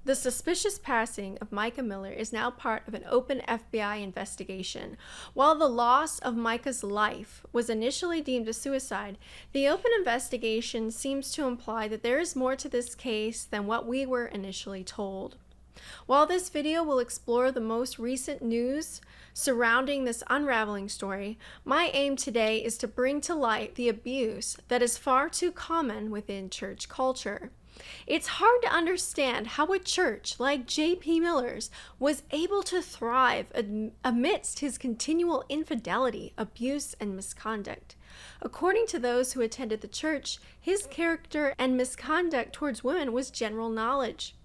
The suspicious passing of Mica Miller is now part of an open FBI investigation. While the loss of Mica's life was initially deemed a suicide, the open investigation seems to imply that there is more to this case than what we were initially told. While this video will explore the most recent news surrounding this unraveling story, my aim today is to bring to light the abuse that is far too common within church culture. It's hard to understand how a church like J.P. Miller's was able to thrive amidst his continual infidelity, abuse, and misconduct. According to those who attended the church, his character and misconduct towards women was general knowledge.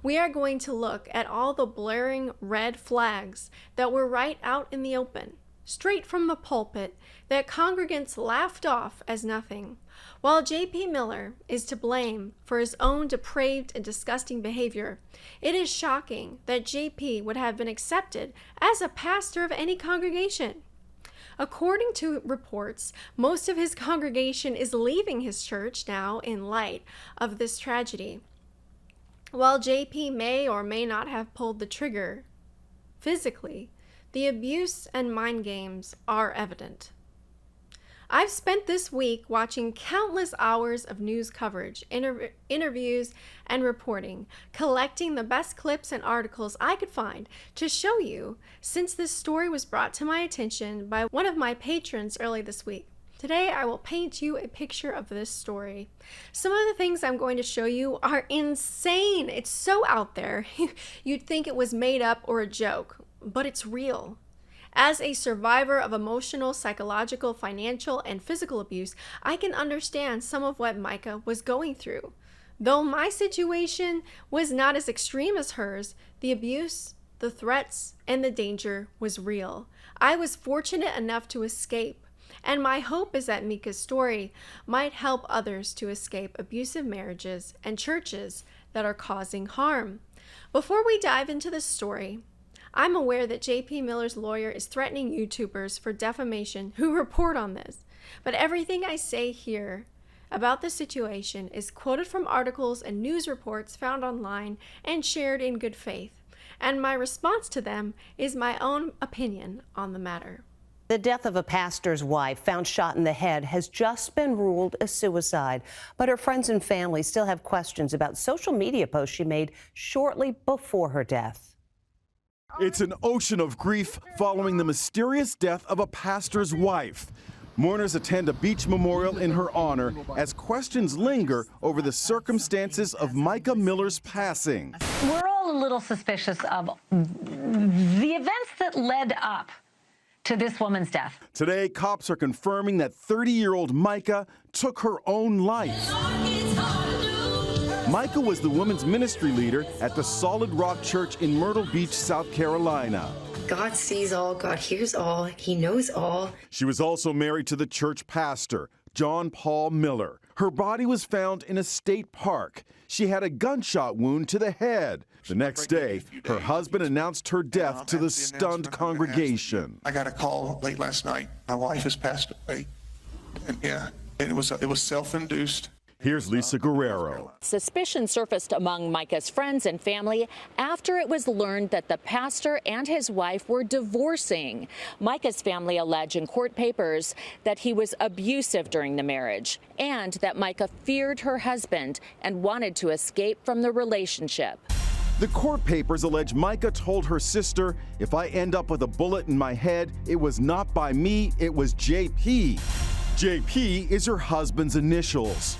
We are going to look at all the blaring red flags that were right out in the open, straight from the pulpit, that congregants laughed off as nothing. While J.P. Miller is to blame for his own depraved and disgusting behavior, it is shocking that J.P. would have been accepted as a pastor of any congregation. According to reports, most of his congregation is leaving his church now in light of this tragedy. While J.P. may or may not have pulled the trigger physically, the abuse and mind games are evident. I've spent this week watching countless hours of news coverage, interviews, and reporting, collecting the best clips and articles I could find to show you since this story was brought to my attention by one of my patrons early this week. Today, I will paint you a picture of this story. Some of the things I'm going to show you are insane. It's so out there. You'd think it was made up or a joke, but it's real. As a survivor of emotional, psychological, financial, and physical abuse, I can understand some of what Mica was going through. Though my situation was not as extreme as hers, the abuse, the threats, and the danger was real. I was fortunate enough to escape, and my hope is that Mica's story might help others to escape abusive marriages and churches that are causing harm. Before we dive into this story, I'm aware that J.P. Miller's lawyer is threatening YouTubers for defamation who report on this, but everything I say here about the situation is quoted from articles and news reports found online and shared in good faith, and my response to them is my own opinion on the matter. The death of a pastor's wife found shot in the head has just been ruled a suicide, but her friends and family still have questions about social media posts she made shortly before her death. It's an ocean of grief following the mysterious death of a pastor's wife. Mourners attend a beach memorial in her honor as questions linger over the circumstances of Mica Miller's passing. We're all a little suspicious of the events that led up to this woman's death. Today, cops are confirming that 30-year-old Mica took her own life. Mica was the women's ministry leader at the Solid Rock Church in Myrtle Beach, South Carolina. God sees all, God hears all, He knows all. She was also married to the church pastor, John Paul Miller. Her body was found in a state park. She had a gunshot wound to the head. The next day, her husband announced her death to the stunned congregation. I got a call late last night. My wife has passed away. And it was self-induced. Here's Lisa Guerrero. Suspicion surfaced among Mica's friends and family after it was learned that the pastor and his wife were divorcing. Mica's family allege in court papers that he was abusive during the marriage and that Mica feared her husband and wanted to escape from the relationship. The court papers allege Mica told her sister, "If I end up with a bullet in my head, it was not by me, it was JP. JP is her husband's initials.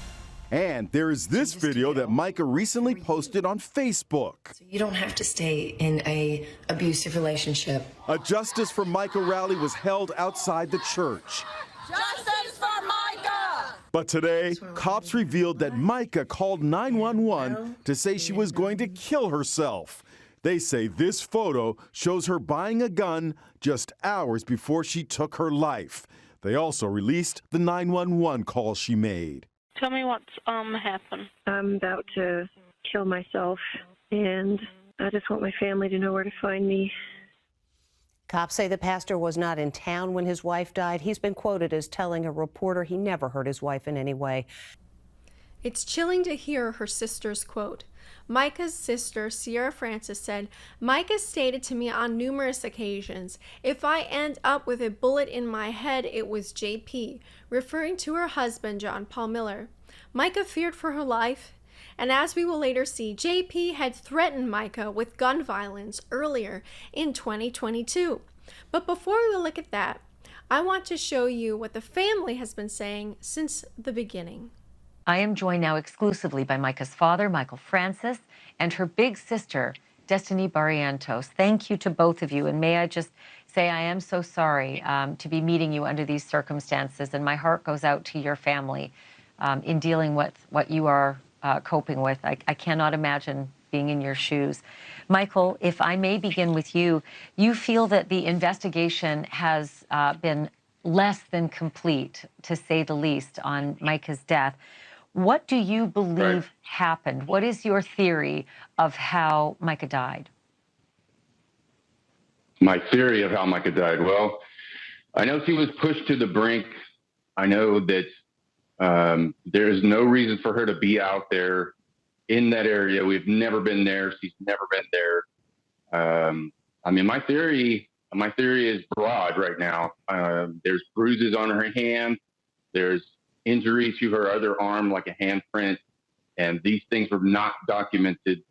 And there is this video that Mica recently posted on Facebook. So you don't have to stay in an abusive relationship. A Justice for Mica rally was held outside the church. Justice for Mica! But today, cops revealed that Mica called 911 to say she was going to kill herself. They say this photo shows her buying a gun just hours before she took her life. They also released the 911 call she made. Tell me what's happened. I'm about to kill myself, and I just want my family to know where to find me. Cops say the pastor was not in town when his wife died. He's been quoted as telling a reporter he never hurt his wife in any way. It's chilling to hear her sister's quote. Mica's sister, Sierra Francis, said, Mica stated to me on numerous occasions, if I end up with a bullet in my head, it was JP, referring to her husband, John Paul Miller. Mica feared for her life, and as we will later see, JP had threatened Mica with gun violence earlier in 2022. But before we look at that, I want to show you what the family has been saying since the beginning. I am joined now exclusively by Mica's father, Michael Francis, and her big sister, Destiny Barrientos. Thank you to both of you. And may I just say I am so sorry to be meeting you under these circumstances. And my heart goes out to your family in dealing with what you are coping with. I cannot imagine being in your shoes. Michael, if I may begin with you, you feel that the investigation has been less than complete, to say the least, on Mica's death. What do you believe happened? What is your theory of how Mica died? My theory of how Mica died? Well, I know she was pushed to the brink. I know that there is no reason for her to be out there in that area. We've never been there. She's never been there. I mean, my theory is broad right now. There's bruises on her hand. There's injury to her other arm, like a handprint. And these things were not documented,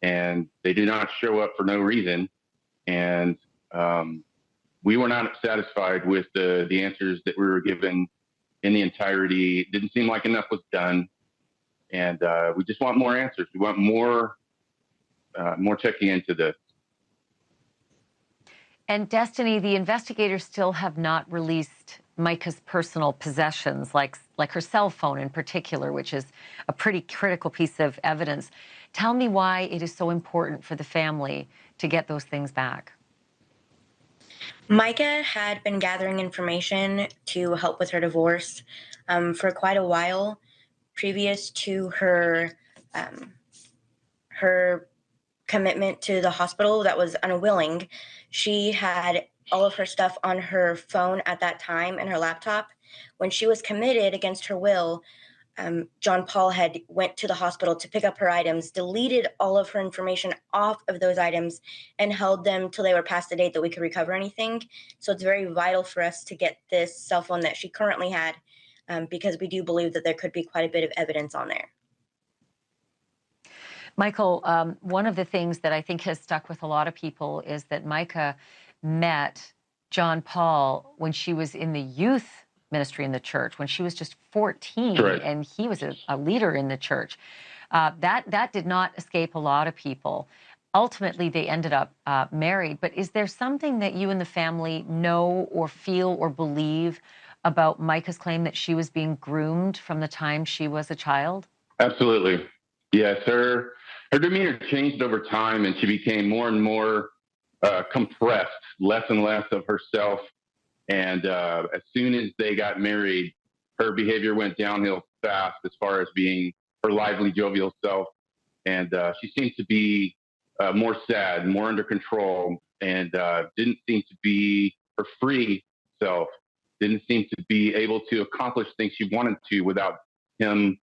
and they did not show up for no reason. And we were not satisfied with the answers that we were given in the entirety. It didn't seem like enough was done. And we just want more answers. We want more checking into this. And Destiny, the investigators still have not released Mica's personal possessions, like her cell phone in particular, which is a pretty critical piece of evidence. Tell me why it is so important for the family to get those things back. Mica had been gathering information to help with her divorce for quite a while, previous to her her commitment to the hospital that was unwilling. She had all of her stuff on her phone at that time and her laptop. When she was committed against her will, John Paul had went to the hospital to pick up her items, deleted all of her information off of those items, and held them till they were past the date that we could recover anything. So it's very vital for us to get this cell phone that she currently had, because we do believe that there could be quite a bit of evidence on there. Michael, one of the things that I think has stuck with a lot of people is that Mica met John Paul when she was in the youth ministry in the church, when she was just 14, and he was a leader in the church. That did not escape a lot of people. Ultimately, they ended up married. But is there something that you and the family know or feel or believe about Mica's claim that she was being groomed from the time she was a child? Absolutely. Yes, her demeanor changed over time, and she became more and more compressed, less and less of herself. And as soon as they got married, her behavior went downhill fast as far as being her lively, jovial self. And she seemed to be more sad, more under control, and didn't seem to be her free self, didn't seem to be able to accomplish things she wanted to without him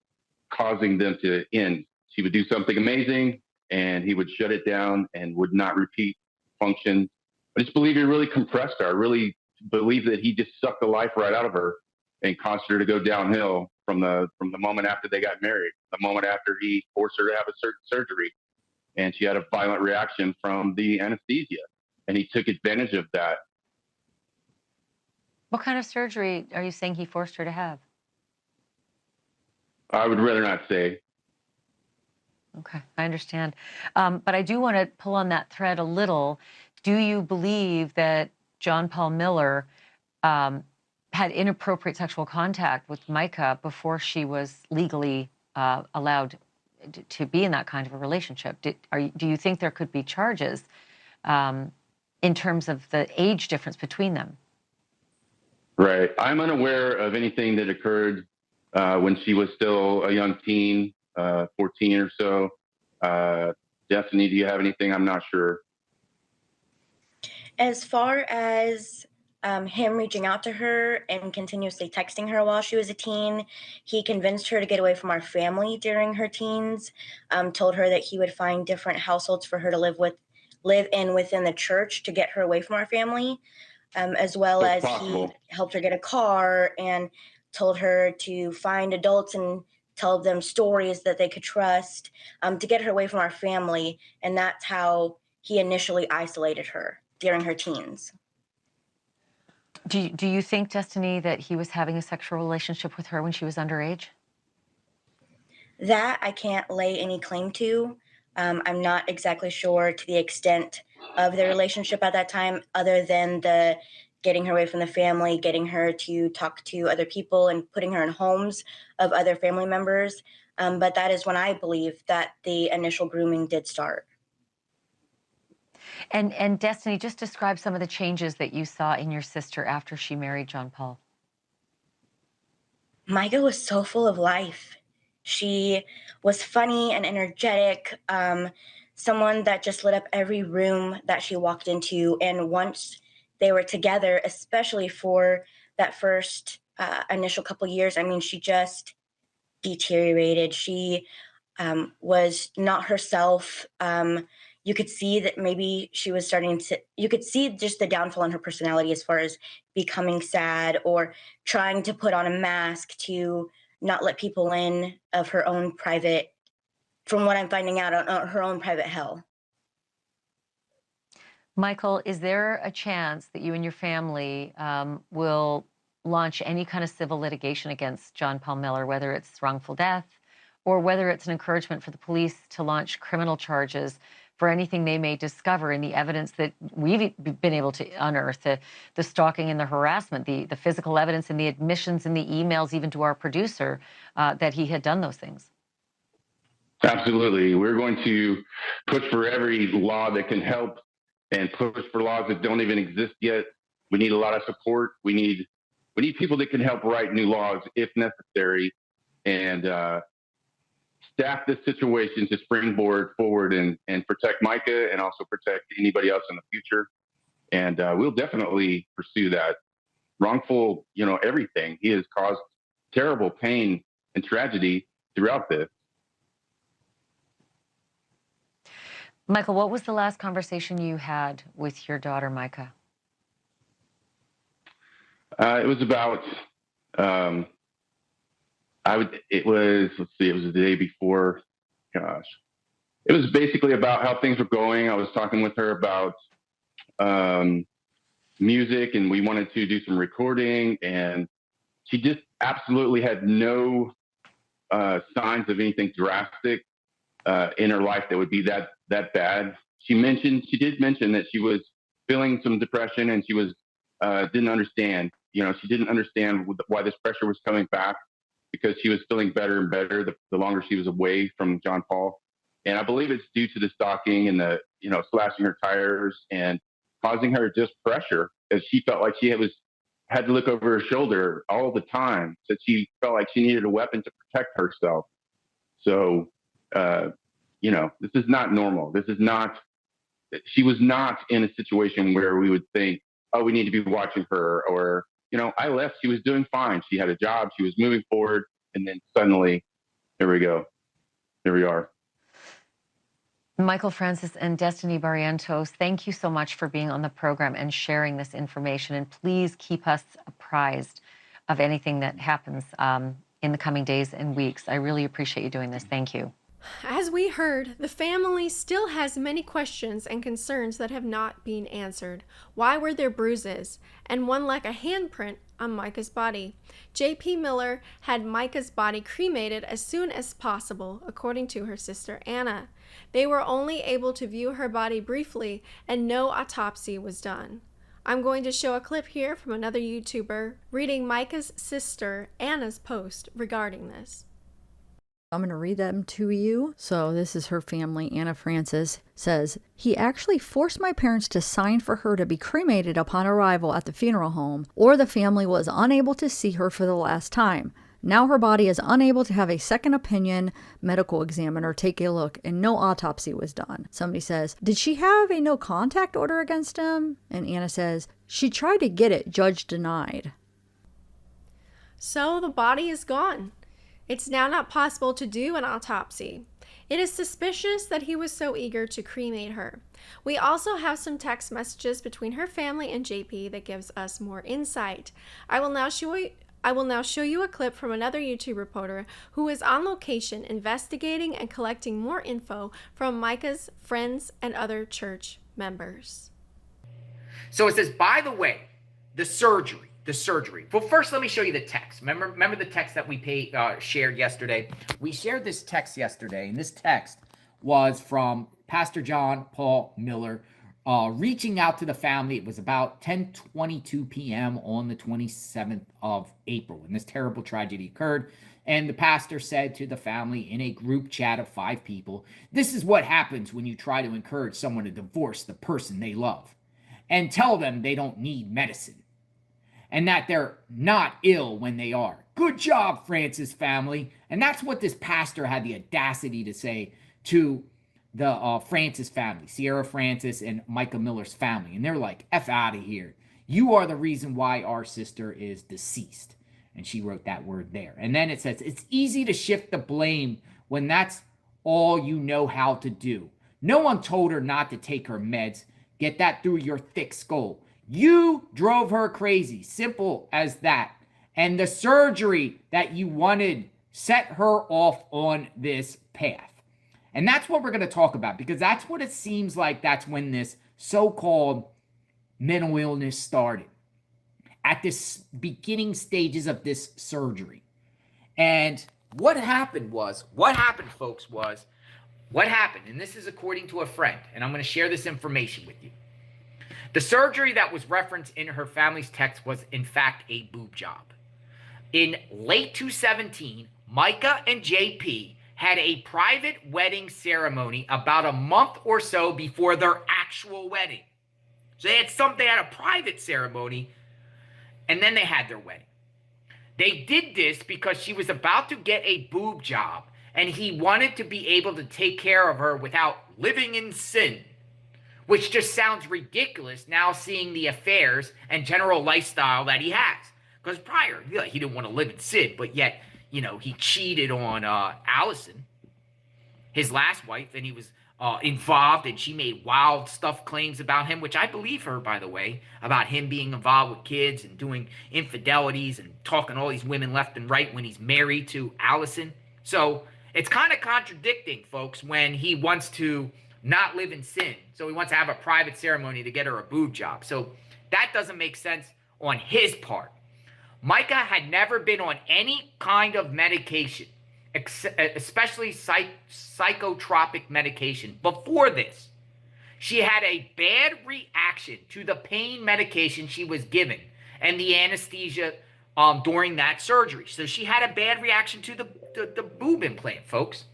causing them to end. She would do something amazing, and he would shut it down and would not repeat function. I just believe he really compressed her. I really believe that he just sucked the life right out of her and caused her to go downhill from the moment after they got married, the moment after he forced her to have a certain surgery, and she had a violent reaction from the anesthesia, and he took advantage of that. What kind of surgery are you saying he forced her to have? I would rather not say. Okay, I understand. But I do want to pull on that thread a little. Do you believe that John Paul Miller had inappropriate sexual contact with Mica before she was legally allowed to be in that kind of a relationship? Do you think there could be charges in terms of the age difference between them? Right. I'm unaware of anything that occurred when she was still a young teen, 14 or so. Destiny, do you have anything? I'm not sure. As far as him reaching out to her and continuously texting her while she was a teen. He convinced her to get away from our family during her teens, told her that he would find different households for her to live in within the church to get her away from our family, as well as he helped her get a car and told her to find adults and tell them stories that they could trust, to get her away from our family. And that's how he initially isolated her during her teens. Do you think, Destiny, that he was having a sexual relationship with her when she was underage? That I can't lay any claim to. I'm not exactly sure to the extent of the relationship at that time, other than the getting her away from the family, getting her to talk to other people, and putting her in homes of other family members. But that is when I believe that the initial grooming did start. And Destiny, just describe some of the changes that you saw in your sister after she married John Paul. Mica was so full of life. She was funny and energetic, someone that just lit up every room that she walked into. And once they were together, especially for that first initial couple years, I mean, she just deteriorated. She was not herself. You could see that maybe she was you could see just the downfall in her personality as far as becoming sad or trying to put on a mask to not let people in of her own private, from what I'm finding out, on her own private hell. Michael, is there a chance that you and your family will launch any kind of civil litigation against John Paul Miller, whether it's wrongful death or whether it's an encouragement for the police to launch criminal charges for anything they may discover in the evidence that we've been able to unearth, the stalking and the harassment, the physical evidence and the admissions and the emails, even to our producer, that he had done those things? Absolutely. We're going to push for every law that can help and push for laws that don't even exist yet. We need a lot of support. We need people that can help write new laws if necessary, and staff this situation to springboard forward and protect Mica and also protect anybody else in the future. And we'll definitely pursue that. Wrongful, everything. He has caused terrible pain and tragedy throughout this. Michael, what was the last conversation you had with your daughter, Mica? It was about, it was the day before, gosh. It was basically about how things were going. I was talking with her about music, and we wanted to do some recording, and she just absolutely had no signs of anything drastic in her life that would be that bad. She did mention that she was feeling some depression, and she was didn't understand. She didn't understand why this pressure was coming back, because she was feeling better and better the longer she was away from John Paul. And I believe it's due to the stalking and the slashing her tires and causing her just pressure, as she felt like she had to look over her shoulder all the time. So she felt like she needed a weapon to protect herself. So, this is not normal. She was not in a situation where we would think, oh, we need to be watching her, or, I left, she was doing fine. She had a job, she was moving forward. And then suddenly, here we go. Here we are. Michael Francis and Destiny Barrientos, thank you so much for being on the program and sharing this information. And please keep us apprised of anything that happens in the coming days and weeks. I really appreciate you doing this. Thank you. As we heard, the family still has many questions and concerns that have not been answered. Why were there bruises? And one like a handprint on Mica's body. J.P. Miller had Mica's body cremated as soon as possible, according to her sister Anna. They were only able to view her body briefly, and no autopsy was done. I'm going to show a clip here from another YouTuber reading Mica's sister Anna's post regarding this. I'm going to read them to you. So this is her family. Anna Francis says, he actually forced my parents to sign for her to be cremated upon arrival at the funeral home, or the family was unable to see her for the last time. Now her body is unable to have a second opinion medical examiner take a look, and no autopsy was done. Somebody says, did she have a no contact order against him? And Anna says, she tried to get it, judge denied. So the body is gone. It's now not possible to do an autopsy. It is suspicious that he was so eager to cremate her. We also have some text messages between her family and JP that gives us more insight. I will now show you a clip from another YouTube reporter who is on location investigating and collecting more info from Mica's friends and other church members. So it says, by the way, the surgery. Well, first, let me show you the text. Remember the text that we shared yesterday? We shared this text yesterday, and this text was from Pastor John Paul Miller reaching out to the family. It was about 10:22 p.m. on the 27th of April when this terrible tragedy occurred. And the pastor said to the family in a group chat of 5 people, this is what happens when you try to encourage someone to divorce the person they love and tell them they don't need medicine and that they're not ill when they are. Good job, Francis family. And that's what this pastor had the audacity to say to the Francis family, Sierra Francis and Mica Miller's family. And they're like, F out of here. You are the reason why our sister is deceased. And she wrote that word there. And then it says, it's easy to shift the blame when that's all you know how to do. No one told her not to take her meds. Get that through your thick skull. You drove her crazy. Simple as that. And the surgery that you wanted set her off on this path. And that's what we're going to talk about, because that's what it seems like. That's when this so-called mental illness started, at this beginning stages of this surgery. And what happened, folks, and this is according to a friend, and I'm going to share this information with you. The surgery that was referenced in her family's text was, in fact, a boob job. In late 2017, Mica and JP had a private wedding ceremony about a month or so before their actual wedding. So they had a private ceremony, and then they had their wedding. They did this because she was about to get a boob job, and he wanted to be able to take care of her without living in sin. Which just sounds ridiculous now, seeing the affairs and general lifestyle that he has. Because prior, he didn't want to live in sin, but yet, he cheated on Allison, his last wife, and he was involved, and she made wild stuff claims about him, which I believe her, by the way, about him being involved with kids and doing infidelities and talking to all these women left and right when he's married to Allison. So it's kind of contradicting, folks, when he wants to not live in sin. So he wants to have a private ceremony to get her a boob job. So that doesn't make sense on his part. Mica had never been on any kind of medication, especially psychotropic medication, before this. She had a bad reaction to the pain medication she was given and the anesthesia during that surgery. So she had a bad reaction to the boob implant, folks.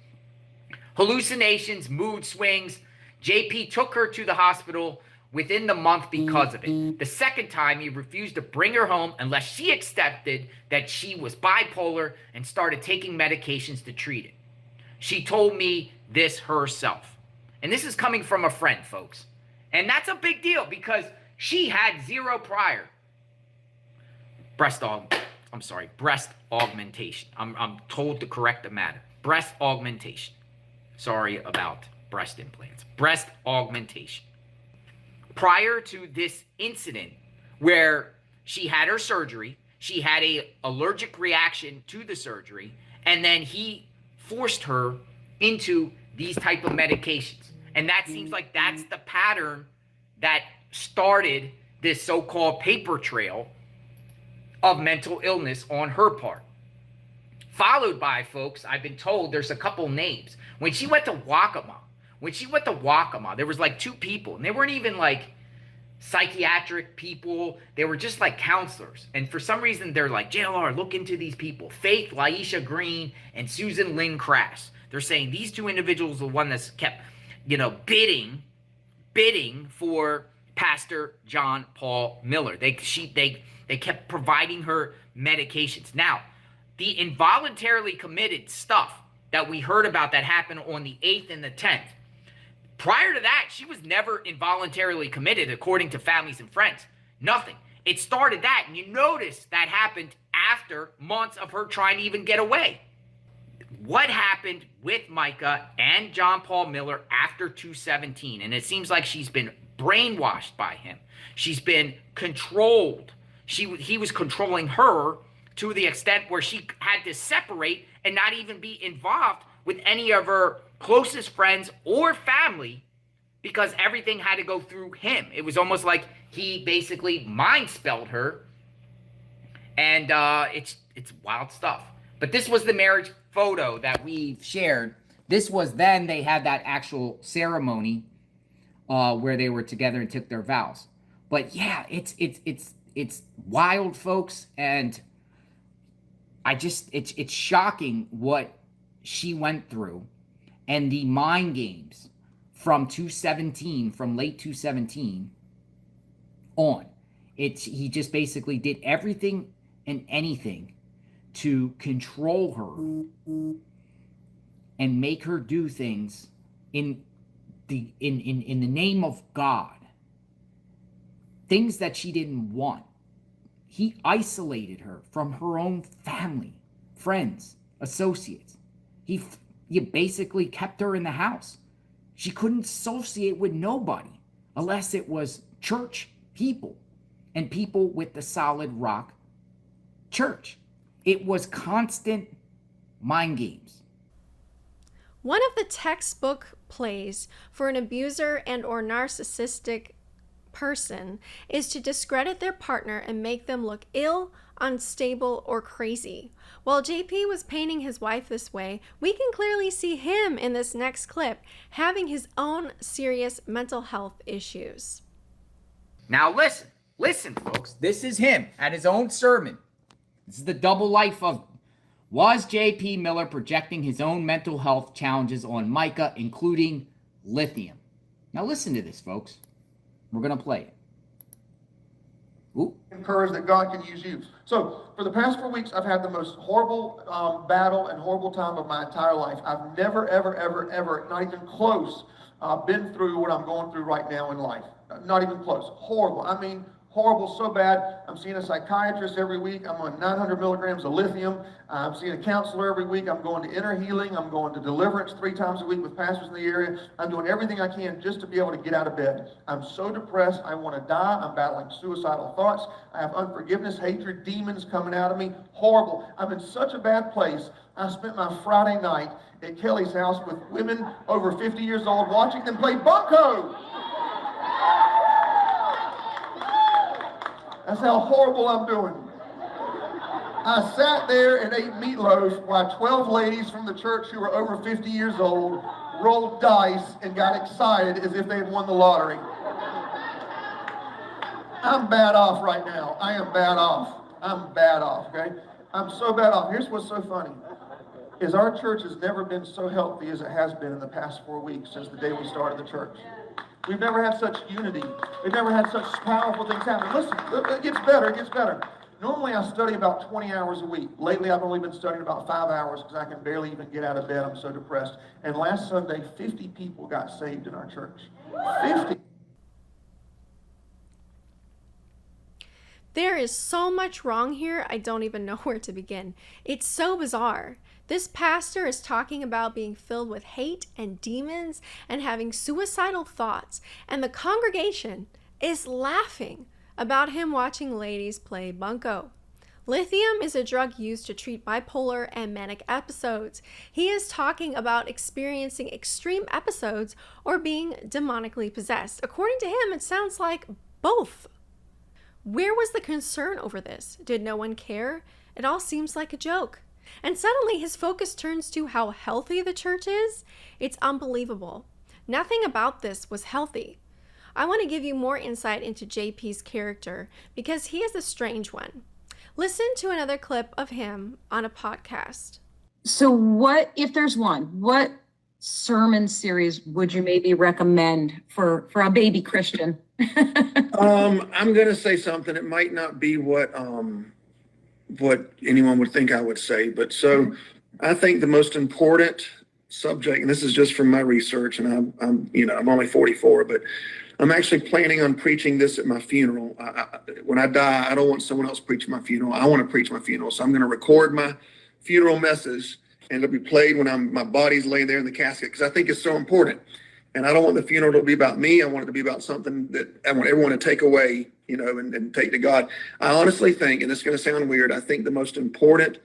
Hallucinations, mood swings. JP took her to the hospital within the month because of it. The second time, he refused to bring her home unless she accepted that she was bipolar and started taking medications to treat it. She told me this herself. And this is coming from a friend, folks. And that's a big deal because she had zero prior breast augmentation. I'm told to correct the matter. Breast augmentation. Sorry about breast implants. Breast augmentation. Prior to this incident where she had her surgery, she had an allergic reaction to the surgery, and then he forced her into these type of medications. And that seems like that's the pattern that started this so-called paper trail of mental illness on her part. Followed by, folks, I've been told there's a couple names. When she went to Wakama, there was like 2 people, and they weren't even like psychiatric people. They were just like counselors. And for some reason, they're like, JLR, look into these people. Faith, Laisha Green, and Susan Lynn Crass. They're saying these 2 individuals are the one that's kept, bidding for Pastor John Paul Miller. They kept providing her medications. Now, the involuntarily committed stuff that we heard about that happened on the 8th and the 10th, prior to that, she was never involuntarily committed, according to families and friends. Nothing. It started that, and you notice that happened after months of her trying to even get away. What happened with Mica and John Paul Miller after 217? And it seems like she's been brainwashed by him. She's been controlled. He was controlling her to the extent where she had to separate and not even be involved with any of her closest friends or family because everything had to go through him. It was almost like he basically mind-spelled her. And it's wild stuff. But this was the marriage photo that we shared. This was then they had that actual ceremony where they were together and took their vows. But yeah, it's wild, folks, and it's shocking what she went through and the mind games from 217, from late 217 on. He just basically did everything and anything to control her and make her do things in the name of God. Things that she didn't want. He isolated her from her own family, friends, associates. He basically kept her in the house. She couldn't associate with nobody unless it was church people and people with the solid rock church. It was constant mind games. One of the textbook plays for an abuser and or narcissistic person is to discredit their partner and make them look ill, unstable, or crazy. While JP was painting his wife this way, we can clearly see him in this next clip having his own serious mental health issues. Now listen, folks. This is him at his own sermon. This is the double life of, was JP Miller projecting his own mental health challenges on Mica, including lithium? Now listen to this, folks. We're going to play it. Ooh. Encourage that God can use you. So for the past 4 weeks, I've had the most horrible battle and horrible time of my entire life. I've never, ever, not even close, been through what I'm going through right now in life. Not even close. Horrible. I mean, horrible, so bad. I'm seeing a psychiatrist every week. I'm on 900 milligrams of lithium. I'm seeing a counselor every week. I'm going to inner healing. I'm going to deliverance 3 times a week with pastors in the area. I'm doing everything I can just to be able to get out of bed. I'm so depressed. I want to die. I'm battling suicidal thoughts. I have unforgiveness, hatred, demons coming out of me. Horrible. I'm in such a bad place. I spent my Friday night at Kelly's house with women over 50 years old watching them play bunco. That's how horrible I'm doing. I sat there and ate meatloaf while 12 ladies from the church who were over 50 years old rolled dice and got excited as if they had won the lottery. I'm bad off right now. I am bad off. I'm bad off, okay? I'm so bad off. Here's what's so funny, is our church has never been so healthy as it has been in the past 4 weeks since the day we started the church. We've never had such unity. We've never had such powerful things happen. Listen, it gets better, it gets better. Normally I study about 20 hours a week. Lately I've only been studying about 5 hours because I can barely even get out of bed. I'm so depressed. And last Sunday, 50 people got saved in our church. 50. There is so much wrong here, I don't even know where to begin. It's so bizarre. This pastor is talking about being filled with hate and demons and having suicidal thoughts, and the congregation is laughing about him watching ladies play bunco. Lithium is a drug used to treat bipolar and manic episodes. He is talking about experiencing extreme episodes or being demonically possessed. According to him, it sounds like both. Where was the concern over this? Did no one care? It all seems like a joke. And suddenly his focus turns to how healthy the church is. It's unbelievable. Nothing about this was healthy. I want to give you more insight into JP's character because he is a strange one. Listen to another clip of him on a podcast. So what, if there's one, what sermon series would you maybe recommend for a baby Christian? I'm going to say something. It might not be what what anyone would think I would say. But so I think the most important subject, and this is just from my research, and I'm only 44, but I'm actually planning on preaching this at my funeral. When I die, I don't want someone else preaching my funeral. I want to preach my funeral. So I'm going to record my funeral message, and it'll be played when my body's laying there in the casket, because I think it's so important. And I don't want the funeral to be about me. I want it to be about something that I want everyone to take away, and take to God. I honestly think, and it's going to sound weird, I think the most important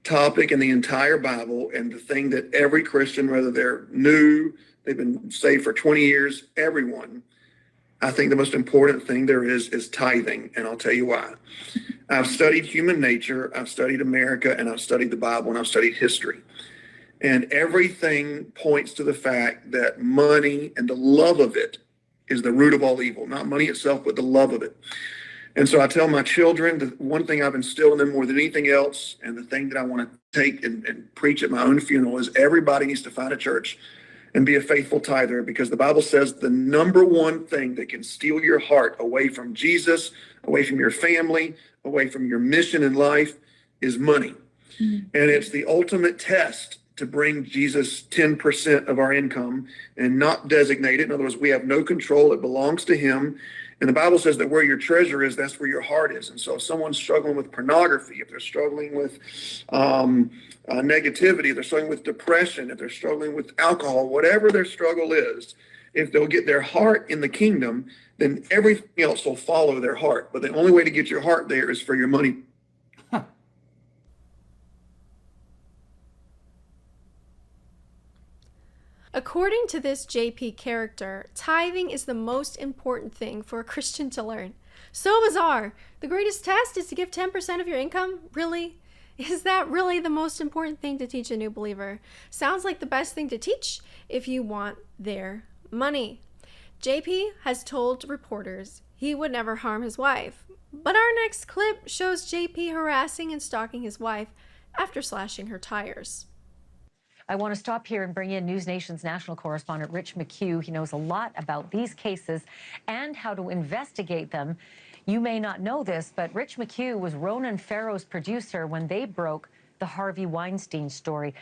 topic in the entire Bible, and the thing that every Christian, whether they're new, they've been saved for 20 years, everyone, I think the most important thing there is tithing. And I'll tell you why. I've studied human nature, I've studied America, and I've studied the Bible, and I've studied history. And everything points to the fact that money and the love of it is the root of all evil. Not money itself, but the love of it. And so I tell my children, the one thing I've instilled in them more than anything else, and the thing that I want to take and preach at my own funeral, is everybody needs to find a church and be a faithful tither, because the Bible says the number one thing that can steal your heart away from Jesus, away from your family, away from your mission in life is money. Mm-hmm. And it's the ultimate test to bring Jesus 10% of our income and not designate it. In other words, we have no control. It belongs to him. And the Bible says that where your treasure is, that's where your heart is. And so if someone's struggling with pornography, if they're struggling with negativity, if they're struggling with depression, if they're struggling with alcohol, whatever their struggle is, if they'll get their heart in the kingdom, then everything else will follow their heart. But the only way to get your heart there is for your money. According to this JP character, tithing is the most important thing for a Christian to learn. So bizarre. The greatest test is to give 10% of your income? Really? Is that really the most important thing to teach a new believer? Sounds like the best thing to teach if you want their money. JP has told reporters he would never harm his wife. But our next clip shows JP harassing and stalking his wife after slashing her tires. I want to stop here and bring in News Nation's national correspondent, Rich McHugh. He knows a lot about these cases and how to investigate them. You may not know this, but Rich McHugh was Ronan Farrow's producer when they broke the Harvey Weinstein story.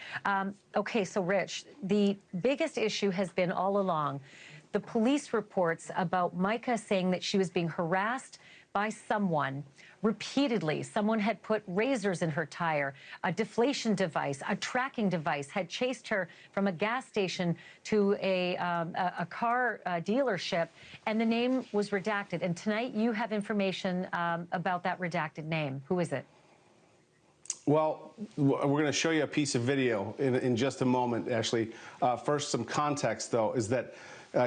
Okay, so Rich, the biggest issue has been all along the police reports about Mica saying that she was being harassed by someone repeatedly. Someone had put razors in her tire, a deflation device, a tracking device, had chased her from a gas station to a car dealership, and the name was redacted. And tonight you have information about that redacted name. Who is it? Well, we're going to show you a piece of video in just a moment, Ashley. First, some context, though, is that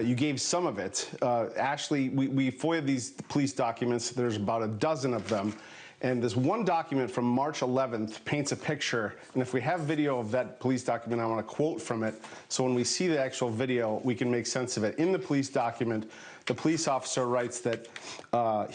you gave some of it. Ashley, we FOIA'd these police documents. There's about a dozen of them. And this one document from March 11th paints a picture. And if we have video of that police document, I want to quote from it. So when we see the actual video, we can make sense of it. In the police document, the police officer writes that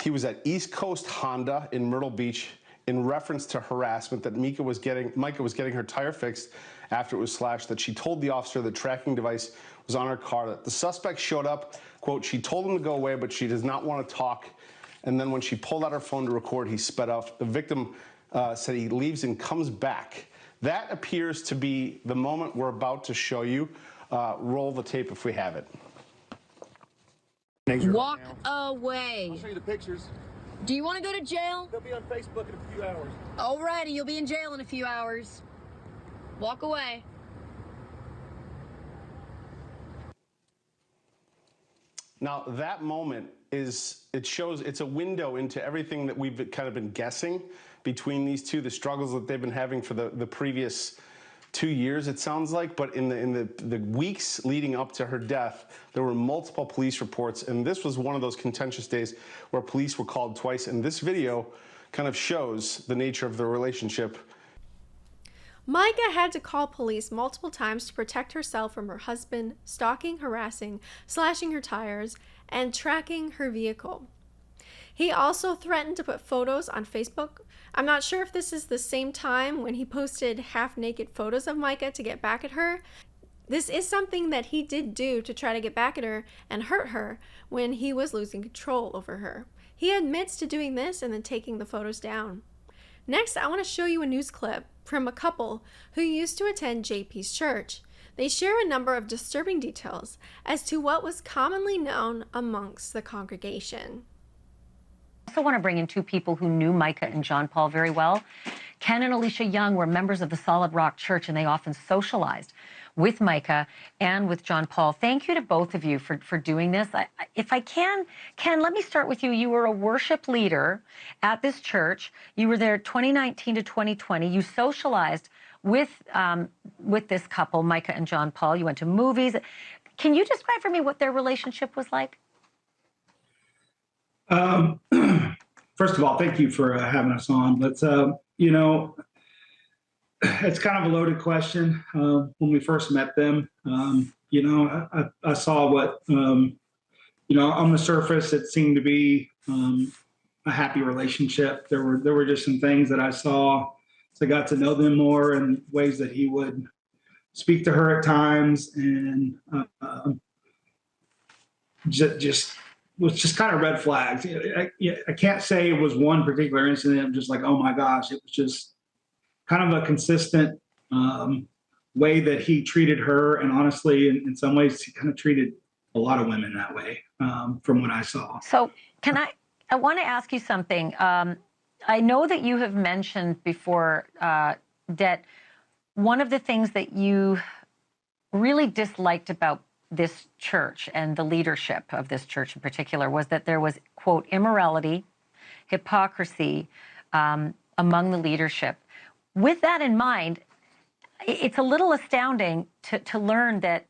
he was at East Coast Honda in Myrtle Beach in reference to harassment, that Mica was getting her tire fixed after it was slashed, that she told the officer the tracking device was on her car, that the suspect showed up, quote, she told him to go away, but she does not want to talk. And then when she pulled out her phone to record, he sped off. The victim said he leaves and comes back. That appears to be the moment we're about to show you. Roll the tape if we have it. Walk away. I'll show you the pictures. Do you want to go to jail? They'll be on Facebook in a few hours. Alrighty, you'll be in jail in a few hours. Walk away. Now, that moment it's a window into everything that we've kind of been guessing between these two, the struggles that they've been having for the previous 2 years, it sounds like. But in the weeks leading up to her death, there were multiple police reports, and this was one of those contentious days where police were called twice. And this video kind of shows the nature of the relationship. Mica had to call police multiple times to protect herself from her husband stalking, harassing, slashing her tires, and tracking her vehicle. He also threatened to put photos on Facebook. I'm not sure if this is the same time when he posted half-naked photos of Mica to get back at her. This is something that he did do to try to get back at her and hurt her when he was losing control over her. He admits to doing this and then taking the photos down. Next, I want to show you a news clip from a couple who used to attend JP's church. They share a number of disturbing details as to what was commonly known amongst the congregation. I also want to bring in two people who knew Mica and John Paul very well. Ken and Alicia Young were members of the Solid Rock Church, and they often socialized with Mica and with John Paul. Thank you to both of you for doing this. If I can, Ken, let me start with you. You were a worship leader at this church. You were there 2019 to 2020. You socialized with this couple, Mica and John Paul. You went to movies. Can you describe for me what their relationship was like? First of all, thank you for having us on. But, you know, it's kind of a loaded question. When we first met them, you know, I saw what, you know, on the surface, it seemed to be a happy relationship. There were just some things that I saw. So I got to know them more in ways that he would speak to her at times, and just was just kind of red flags. I can't say it was one particular incident, just like, oh my gosh, it was just kind of a consistent way that he treated her. And honestly, in some ways, he kind of treated a lot of women that way from what I saw. So I want to ask you something. I know that you have mentioned before that one of the things that you really disliked about this church and the leadership of this church in particular was that there was, quote, immorality, hypocrisy among the leadership. With that in mind, it's a little astounding to learn that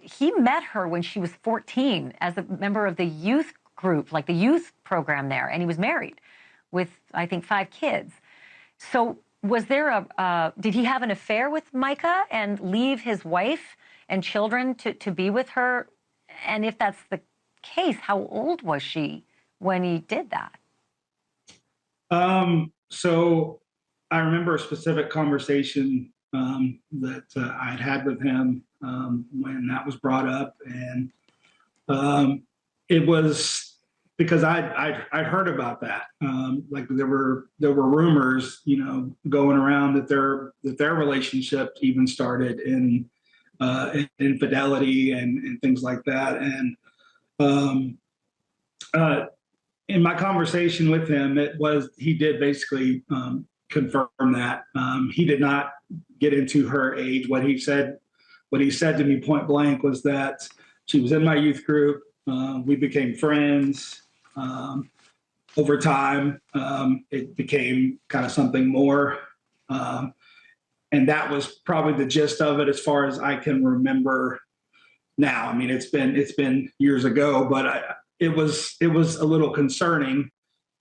he met her when she was 14 as a member of the youth group, like the youth program there, and he was married with, I think, 5 kids. So was there did he have an affair with Mica and leave his wife and children to be with her? And if that's the case, how old was she when he did that? So I remember a specific conversation that I had with him when that was brought up, and it was because I'd heard about that. Like there were rumors, you know, going around that their relationship even started in infidelity and things like that. And in my conversation with him, he did basically confirm that. He did not get into her age. What he said to me point blank was that she was in my youth group. We became friends. Over time, it became kind of something more. And that was probably the gist of it as far as I can remember now. I mean, it's been years ago, but it was a little concerning.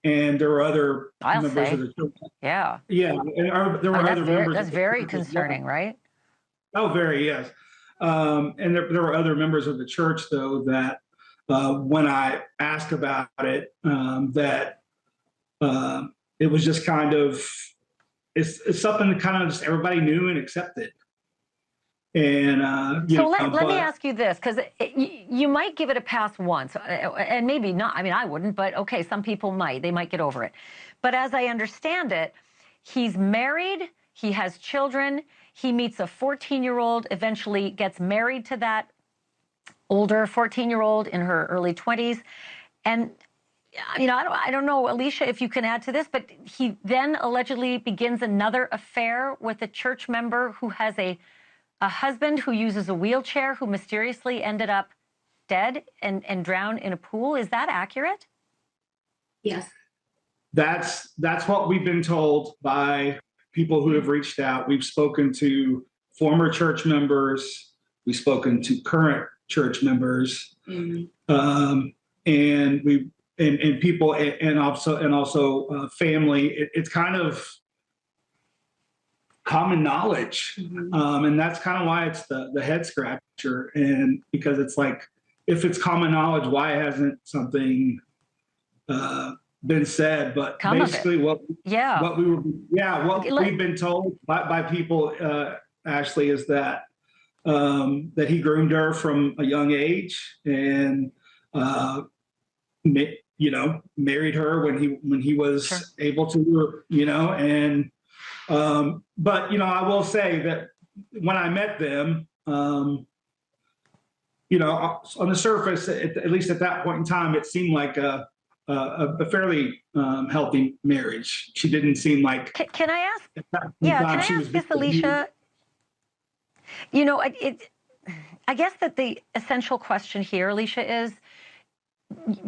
And there were other members of the church. Yeah. Yeah. And there were other members. That's very concerning, right? Oh, very, yes. And there were other members of the church, though, that when I asked about it, that it was just kind of, it's something that kind of just everybody knew and accepted. And let me ask you this, because you might give it a pass once, and maybe not. I mean, I wouldn't, but okay, some people might. They might get over it. But as I understand it, he's married, he has children, he meets a 14-year-old, eventually gets married to that older 14-year-old in her early 20s. And, you know, I don't know, Alicia, if you can add to this, but he then allegedly begins another affair with a church member who has a husband who uses a wheelchair, who mysteriously ended up dead and drowned in a pool. Is that accurate? Yes. That's what we've been told by people who have reached out. We've spoken to former church members. We've spoken to current church members, and people, and also family. It's kind of common knowledge, and that's kind of why it's the head scratcher. And because it's like, if it's common knowledge, why hasn't something been said? But basically, what we've been told by people, Ashley, is that he groomed her from a young age, and married her when he was able to, and but I will say that when I met them, on the surface, at least at that point in time, it seemed like a fairly healthy marriage. She didn't seem like. Can I ask? Yeah, can I ask this, Alicia? I guess that the essential question here, Alicia, is: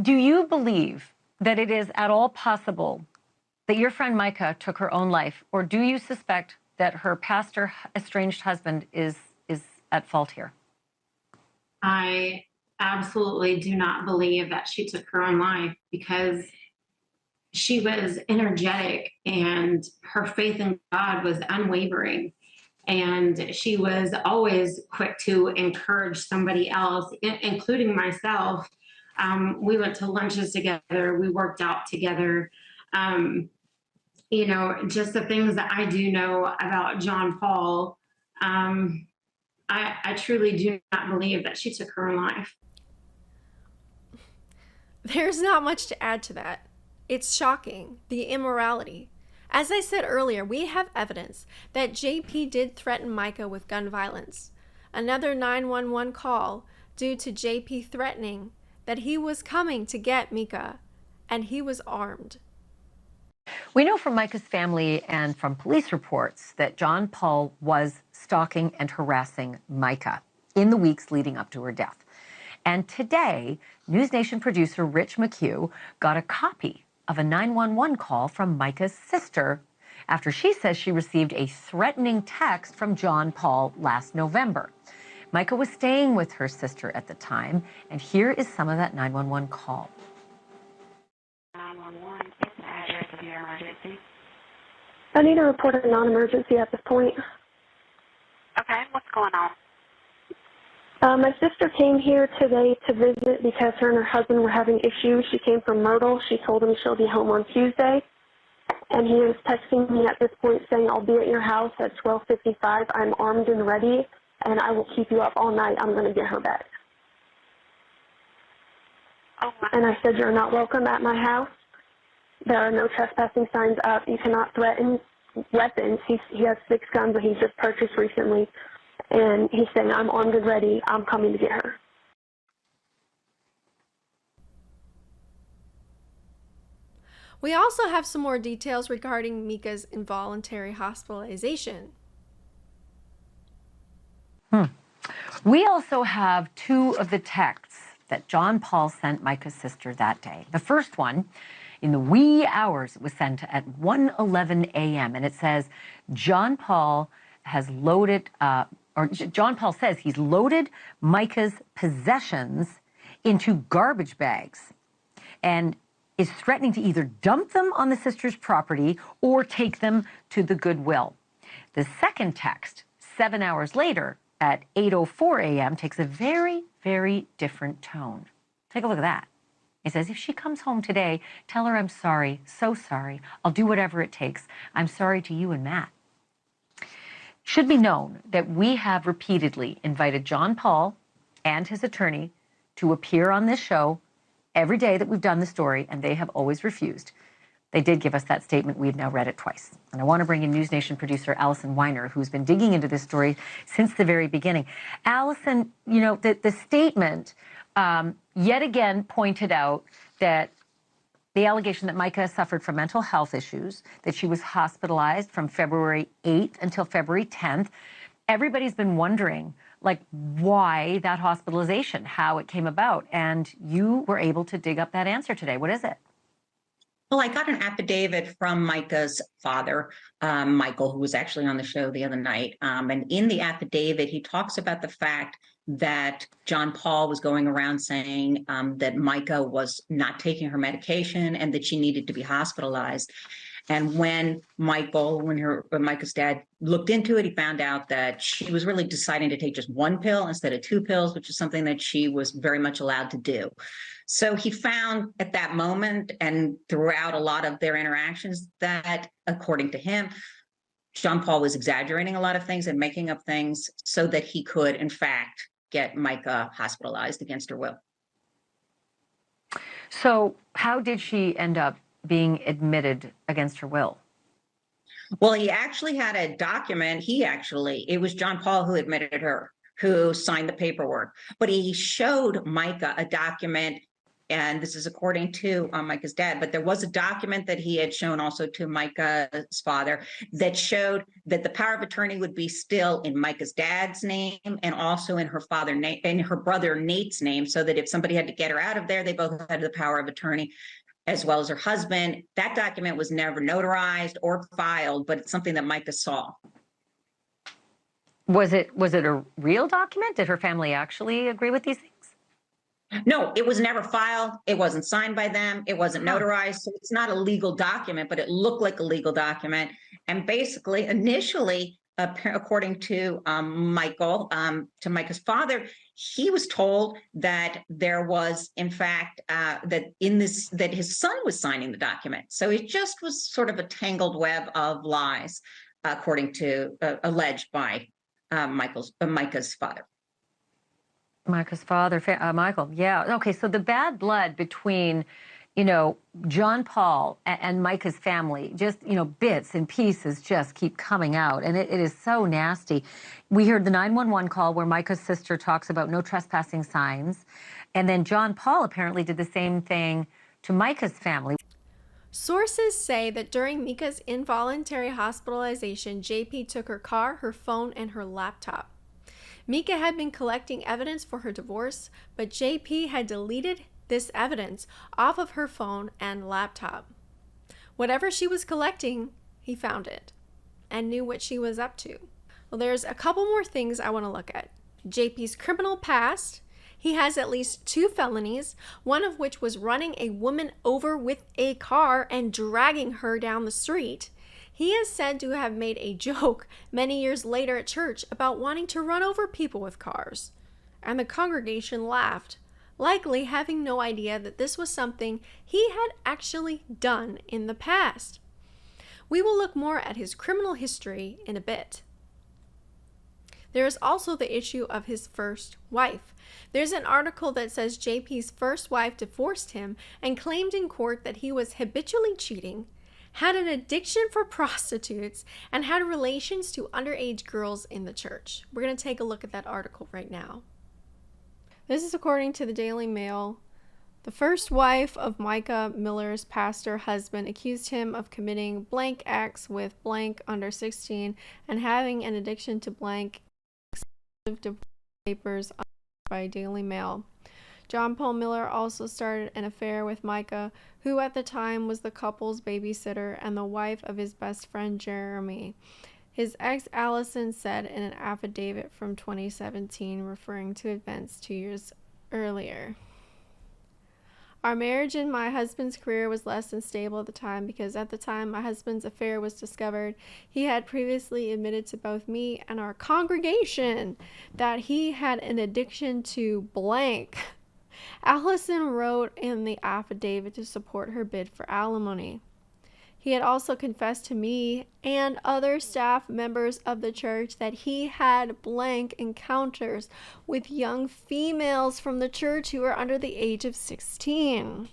do you believe that it is at all possible that your friend Mica took her own life, or do you suspect that her pastor estranged husband is at fault here? I absolutely do not believe that she took her own life, because she was energetic and her faith in God was unwavering. And she was always quick to encourage somebody else, including myself. We went to lunches together. We worked out together. Just the things that I do know about John Paul, I truly do not believe that she took her own life. There's not much to add to that. It's shocking, the immorality. As I said earlier, we have evidence that JP did threaten Mica with gun violence. Another 911 call due to JP threatening that he was coming to get Mica, and he was armed. We know from Mica's family and from police reports that John Paul was stalking and harassing Mica in the weeks leading up to her death. And today, News Nation producer Rich McHugh got a copy of a 911 call from Mica's sister after she says she received a threatening text from John Paul last November. Mica was staying with her sister at the time, and here is some of that 911 call. 911, what's the address of your emergency? I need to report a non-emergency at this point. Okay, what's going on? My sister came here today to visit because her and her husband were having issues. She came from Myrtle. She told him she'll be home on Tuesday. And he was texting me at this point saying, I'll be at your house at 12:55. I'm armed and ready, and I will keep you up all night. I'm going to get her back. Oh, my. And I said, you're not welcome at my house. There are no trespassing signs up. You cannot threaten weapons. He has 6 guns that he's just purchased recently. And he's saying, I'm armed and ready. I'm coming to get her. We also have some more details regarding Mica's involuntary hospitalization. We also have 2 of the texts that John Paul sent Mica's sister that day. The first one, in the wee hours, it was sent at 1:11 a.m. And it says, John Paul has loaded, John Paul says he's loaded Mica's possessions into garbage bags and is threatening to either dump them on the sister's property or take them to the Goodwill. The second text, 7 hours later, at 8:04 a.m., takes a very, very different tone. Take a look at that. It says, if she comes home today, tell her I'm sorry, so sorry. I'll do whatever it takes. I'm sorry to you and Matt. Should be known that we have repeatedly invited John Paul and his attorney to appear on this show every day that we've done the story, and they have always refused. They did give us that statement. We've now read it twice. And I want to bring in News Nation producer Allison Weiner, who's been digging into this story since the very beginning. Allison, the statement yet again pointed out that the allegation that Mica suffered from mental health issues, that she was hospitalized from February 8th until February 10th. Everybody's been wondering, why that hospitalization, how it came about. And you were able to dig up that answer today. What is it? Well, I got an affidavit from Mica's father, Michael, who was actually on the show the other night. And in the affidavit, he talks about the fact that John Paul was going around saying that Mica was not taking her medication and that she needed to be hospitalized. And when Mica's dad looked into it, he found out that she was really deciding to take just 1 pill instead of 2 pills, which is something that she was very much allowed to do. So he found at that moment and throughout a lot of their interactions that, according to him, John Paul was exaggerating a lot of things and making up things so that he could, in fact, get Mica hospitalized against her will. So How did she end up being admitted against her will? Well, he actually had a document. It was John Paul who admitted her, who signed the paperwork. But he showed Mica a document, and this is according to Mica's dad, but there was a document that he had shown also to Mica's father that showed that the power of attorney would be still in Mica's dad's name and also in her brother Nate's name, so that if somebody had to get her out of there, they both had the power of attorney, as well as her husband. That document was never notarized or filed, but it's something that Mica saw. Was it a real document? Did her family actually agree with these things? No, it was never filed. It wasn't signed by them. It wasn't notarized. So it's not a legal document, but it looked like a legal document. And basically, initially, according to Michael, to Mica's father, he was told that there was, in fact, that his son was signing the document. So it just was sort of a tangled web of lies, according to alleged by Mica's father. Mica's father, Michael. Yeah. Okay. So the bad blood between, John Paul and Mica's family, just, bits and pieces just keep coming out. And it is so nasty. We heard the 911 call where Mica's sister talks about no trespassing signs. And then John Paul apparently did the same thing to Mica's family. Sources say that during Mica's involuntary hospitalization, JP took her car, her phone, and her laptop. Mica had been collecting evidence for her divorce, but JP had deleted this evidence off of her phone and laptop. Whatever she was collecting, he found it and knew what she was up to. Well, there's a couple more things I want to look at. JP's criminal past. He has at least 2 felonies, one of which was running a woman over with a car and dragging her down the street. He is said to have made a joke many years later at church about wanting to run over people with cars, and the congregation laughed, likely having no idea that this was something he had actually done in the past. We will look more at his criminal history in a bit. There is also the issue of his first wife. There's an article that says JP's first wife divorced him and claimed in court that he was habitually cheating, had an addiction for prostitutes, and had relations to underage girls in the church. We're going to take a look at that article right now. This is according to the Daily Mail. The first wife of Mica Miller's pastor husband accused him of committing blank acts with blank under 16 and having an addiction to blank papers by Daily Mail. John Paul Miller also started an affair with Mica, who at the time was the couple's babysitter and the wife of his best friend Jeremy. His ex Allison said in an affidavit from 2017, referring to events 2 years earlier. Our marriage and my husband's career was less than stable at the time because at the time my husband's affair was discovered, he had previously admitted to both me and our congregation that he had an addiction to blank. Allison wrote in the affidavit to support her bid for alimony. He had also confessed to me and other staff members of the church that he had blank encounters with young females from the church who were under the age of 16.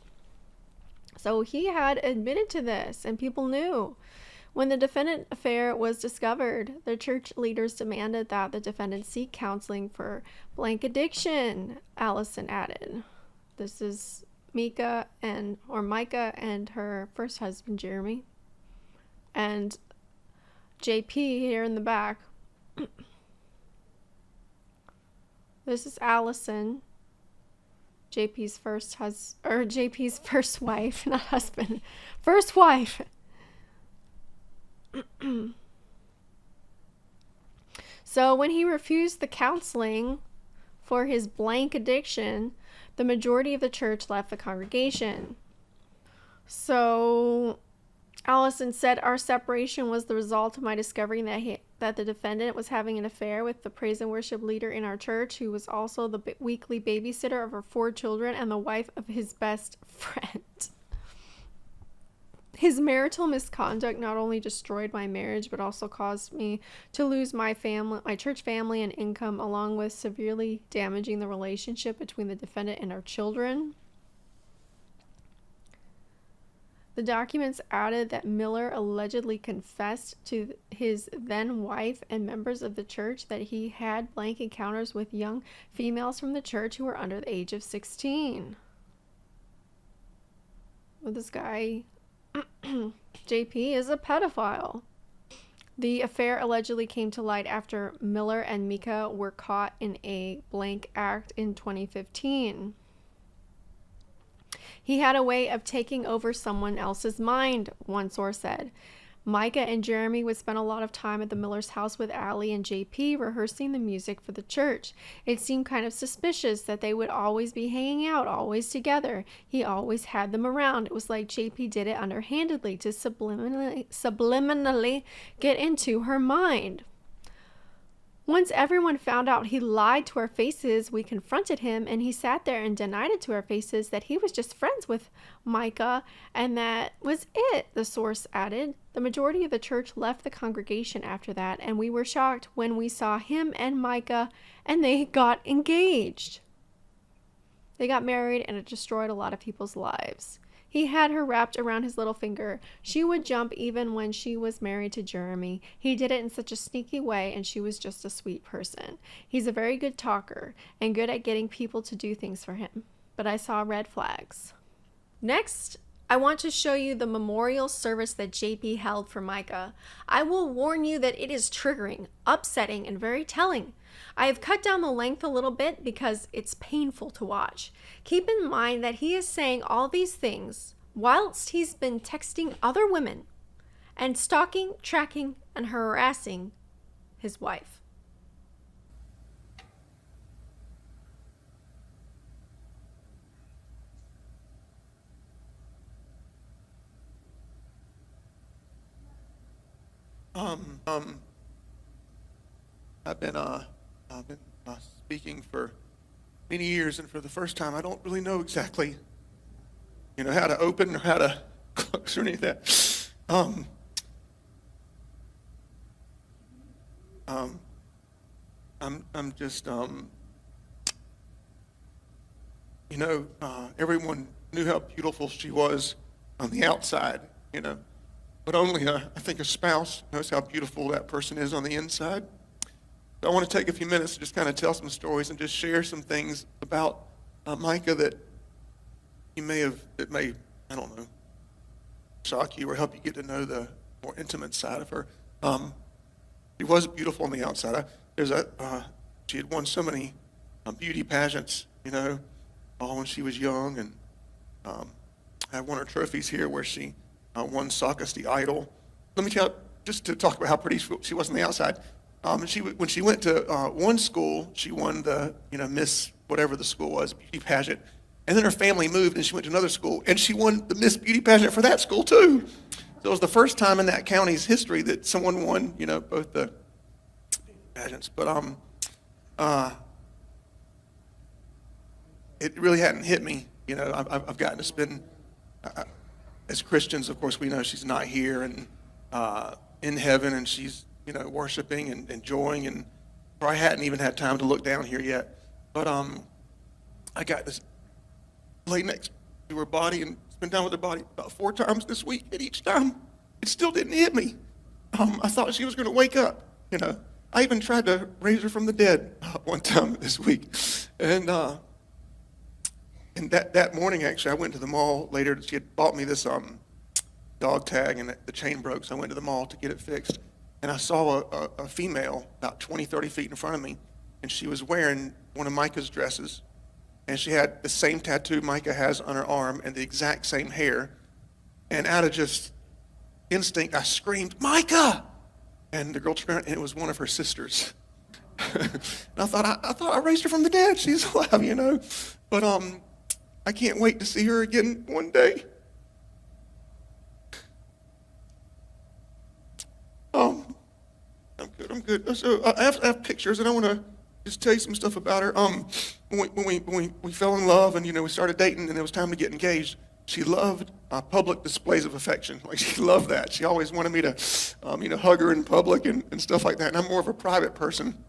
So he had admitted to this, and people knew. When the defendant affair was discovered, the church leaders demanded that the defendant seek counseling for blank addiction, Allison added. This is Mica and her first husband, Jeremy. And JP here in the back. This is Allison, JP's first wife, not husband. First wife. So when he refused the counseling for his blank addiction, the majority of the church left the congregation. So Allison said, our separation was the result of my discovering that the defendant was having an affair with the praise and worship leader in our church, who was also the weekly babysitter of our 4 children and the wife of his best friend. His marital misconduct not only destroyed my marriage, but also caused me to lose my church family and income, along with severely damaging the relationship between the defendant and our children. The documents added that Miller allegedly confessed to his then wife and members of the church that he had blank encounters with young females from the church who were under the age of 16. Well, this guy, JP, is a pedophile. The affair allegedly came to light after Miller and Mica were caught in a blank act in 2015. He had a way of taking over someone else's mind, one source said. Mica and Jeremy would spend a lot of time at the Miller's house with Allie and JP rehearsing the music for the church. It seemed kind of suspicious that they would always be hanging out, always together. He always had them around. It was like JP did it underhandedly to subliminally get into her mind. Once everyone found out he lied to our faces, we confronted him, and he sat there and denied it to our faces that he was just friends with Mica, and that was it, the source added. The majority of the church left the congregation after that, and we were shocked when we saw him and Mica, and they got engaged. They got married, and it destroyed a lot of people's lives. He had her wrapped around his little finger. She would jump even when she was married to Jeremy. He did it in such a sneaky way, and she was just a sweet person. He's a very good talker and good at getting people to do things for him. But I saw red flags. Next, I want to show you the memorial service that JP held for Mica. I will warn you that it is triggering, upsetting, and very telling. I have cut down the length a little bit because it's painful to watch. Keep in mind that he is saying all these things whilst he's been texting other women and stalking, tracking, and harassing his wife. I've been speaking for many years, and for the first time, I don't really know exactly, how to open or how to close or any of that. I'm just, everyone knew how beautiful she was on the outside, but only I think a spouse knows how beautiful that person is on the inside. So I want to take a few minutes to just kind of tell some stories and just share some things about Mica that may, I don't know, shock you or help you get to know the more intimate side of her. She was beautiful on the outside. She had won so many beauty pageants, all when she was young, and I have one of her trophies here where she won Saucus the Idol. Let me tell you, just to talk about how pretty she was on the outside. And when she went to one school, she won the Miss whatever the school was beauty pageant, and then her family moved and she went to another school and she won the Miss Beauty pageant for that school too. So it was the first time in that county's history that someone won both the pageants. But it really hadn't hit me. I've gotten to spend as Christians, of course, we know she's not here and in heaven, and she's worshiping and enjoying, and I hadn't even had time to look down here yet. But I got to lay next to her body and spend time with her body about 4 times this week, and each time it still didn't hit me. I thought she was going to wake up. I even tried to raise her from the dead one time this week, and that morning actually I went to the mall later. She had bought me this dog tag, and the chain broke, so I went to the mall to get it fixed. And I saw a female about 20, 30 feet in front of me, and she was wearing one of Mica's dresses, and she had the same tattoo Mica has on her arm and the exact same hair. And out of just instinct, I screamed, "Mica!" And the girl turned around, and it was one of her sisters. And I thought I raised her from the dead. She's alive, But I can't wait to see her again one day. I'm good. So I have pictures, and I want to just tell you some stuff about her. When we fell in love, and we started dating, and it was time to get engaged, she loved public displays of affection. Like, she loved that. She always wanted me to, hug her in public and stuff like that. And I'm more of a private person.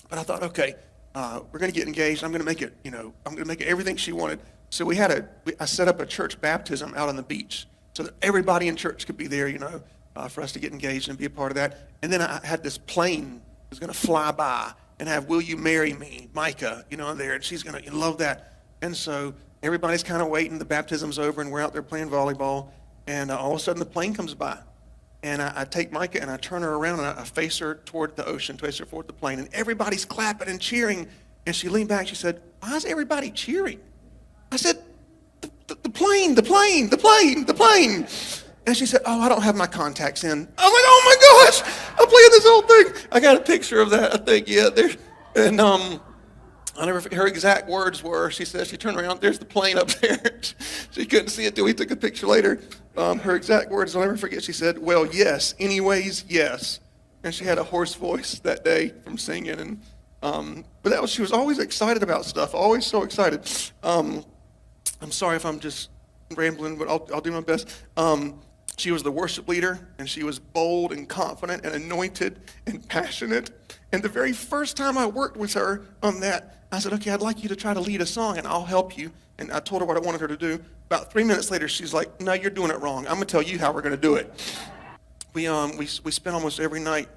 But I thought, okay, we're going to get engaged. I'm going to make it, I'm going to make it everything she wanted. So I set up a church baptism out on the beach. so that everybody in church could be there, for us to get engaged and be a part of that. And then I had this plane that was going to fly by and have "Will You Marry Me," Mica, there, and she's going to love that. And so everybody's kind of waiting. The baptism's over, and we're out there playing volleyball. And all of a sudden, the plane comes by. And I take Mica, and I turn her around, and I face her toward the ocean, face her toward the plane. And everybody's clapping and cheering. And she leaned back. She said, "Why is everybody cheering?" I said, the plane, the plane, the plane, the plane. And she said, "Oh, I don't have my contacts in." I'm like, "Oh my gosh, I'm playing this whole thing." I got a picture of that, I think, yeah. There. And I never forget, her exact words were, she said, she turned around, "There's the plane up there." She couldn't see it till we took a picture later. Her exact words, I'll never forget, she said, "Well, yes, anyways, yes." And she had a hoarse voice that day from singing. And but she was always excited about stuff, always so excited. I'm sorry if I'm just rambling, but I'll do my best. She was the worship leader, and she was bold and confident and anointed and passionate. And the very first time I worked with her on that, I said, "Okay, I'd like you to try to lead a song, and I'll help you." And I told her what I wanted her to do. About 3 minutes later, she's like, "No, you're doing it wrong. I'm going to tell you how we're going to do it." We spent almost every night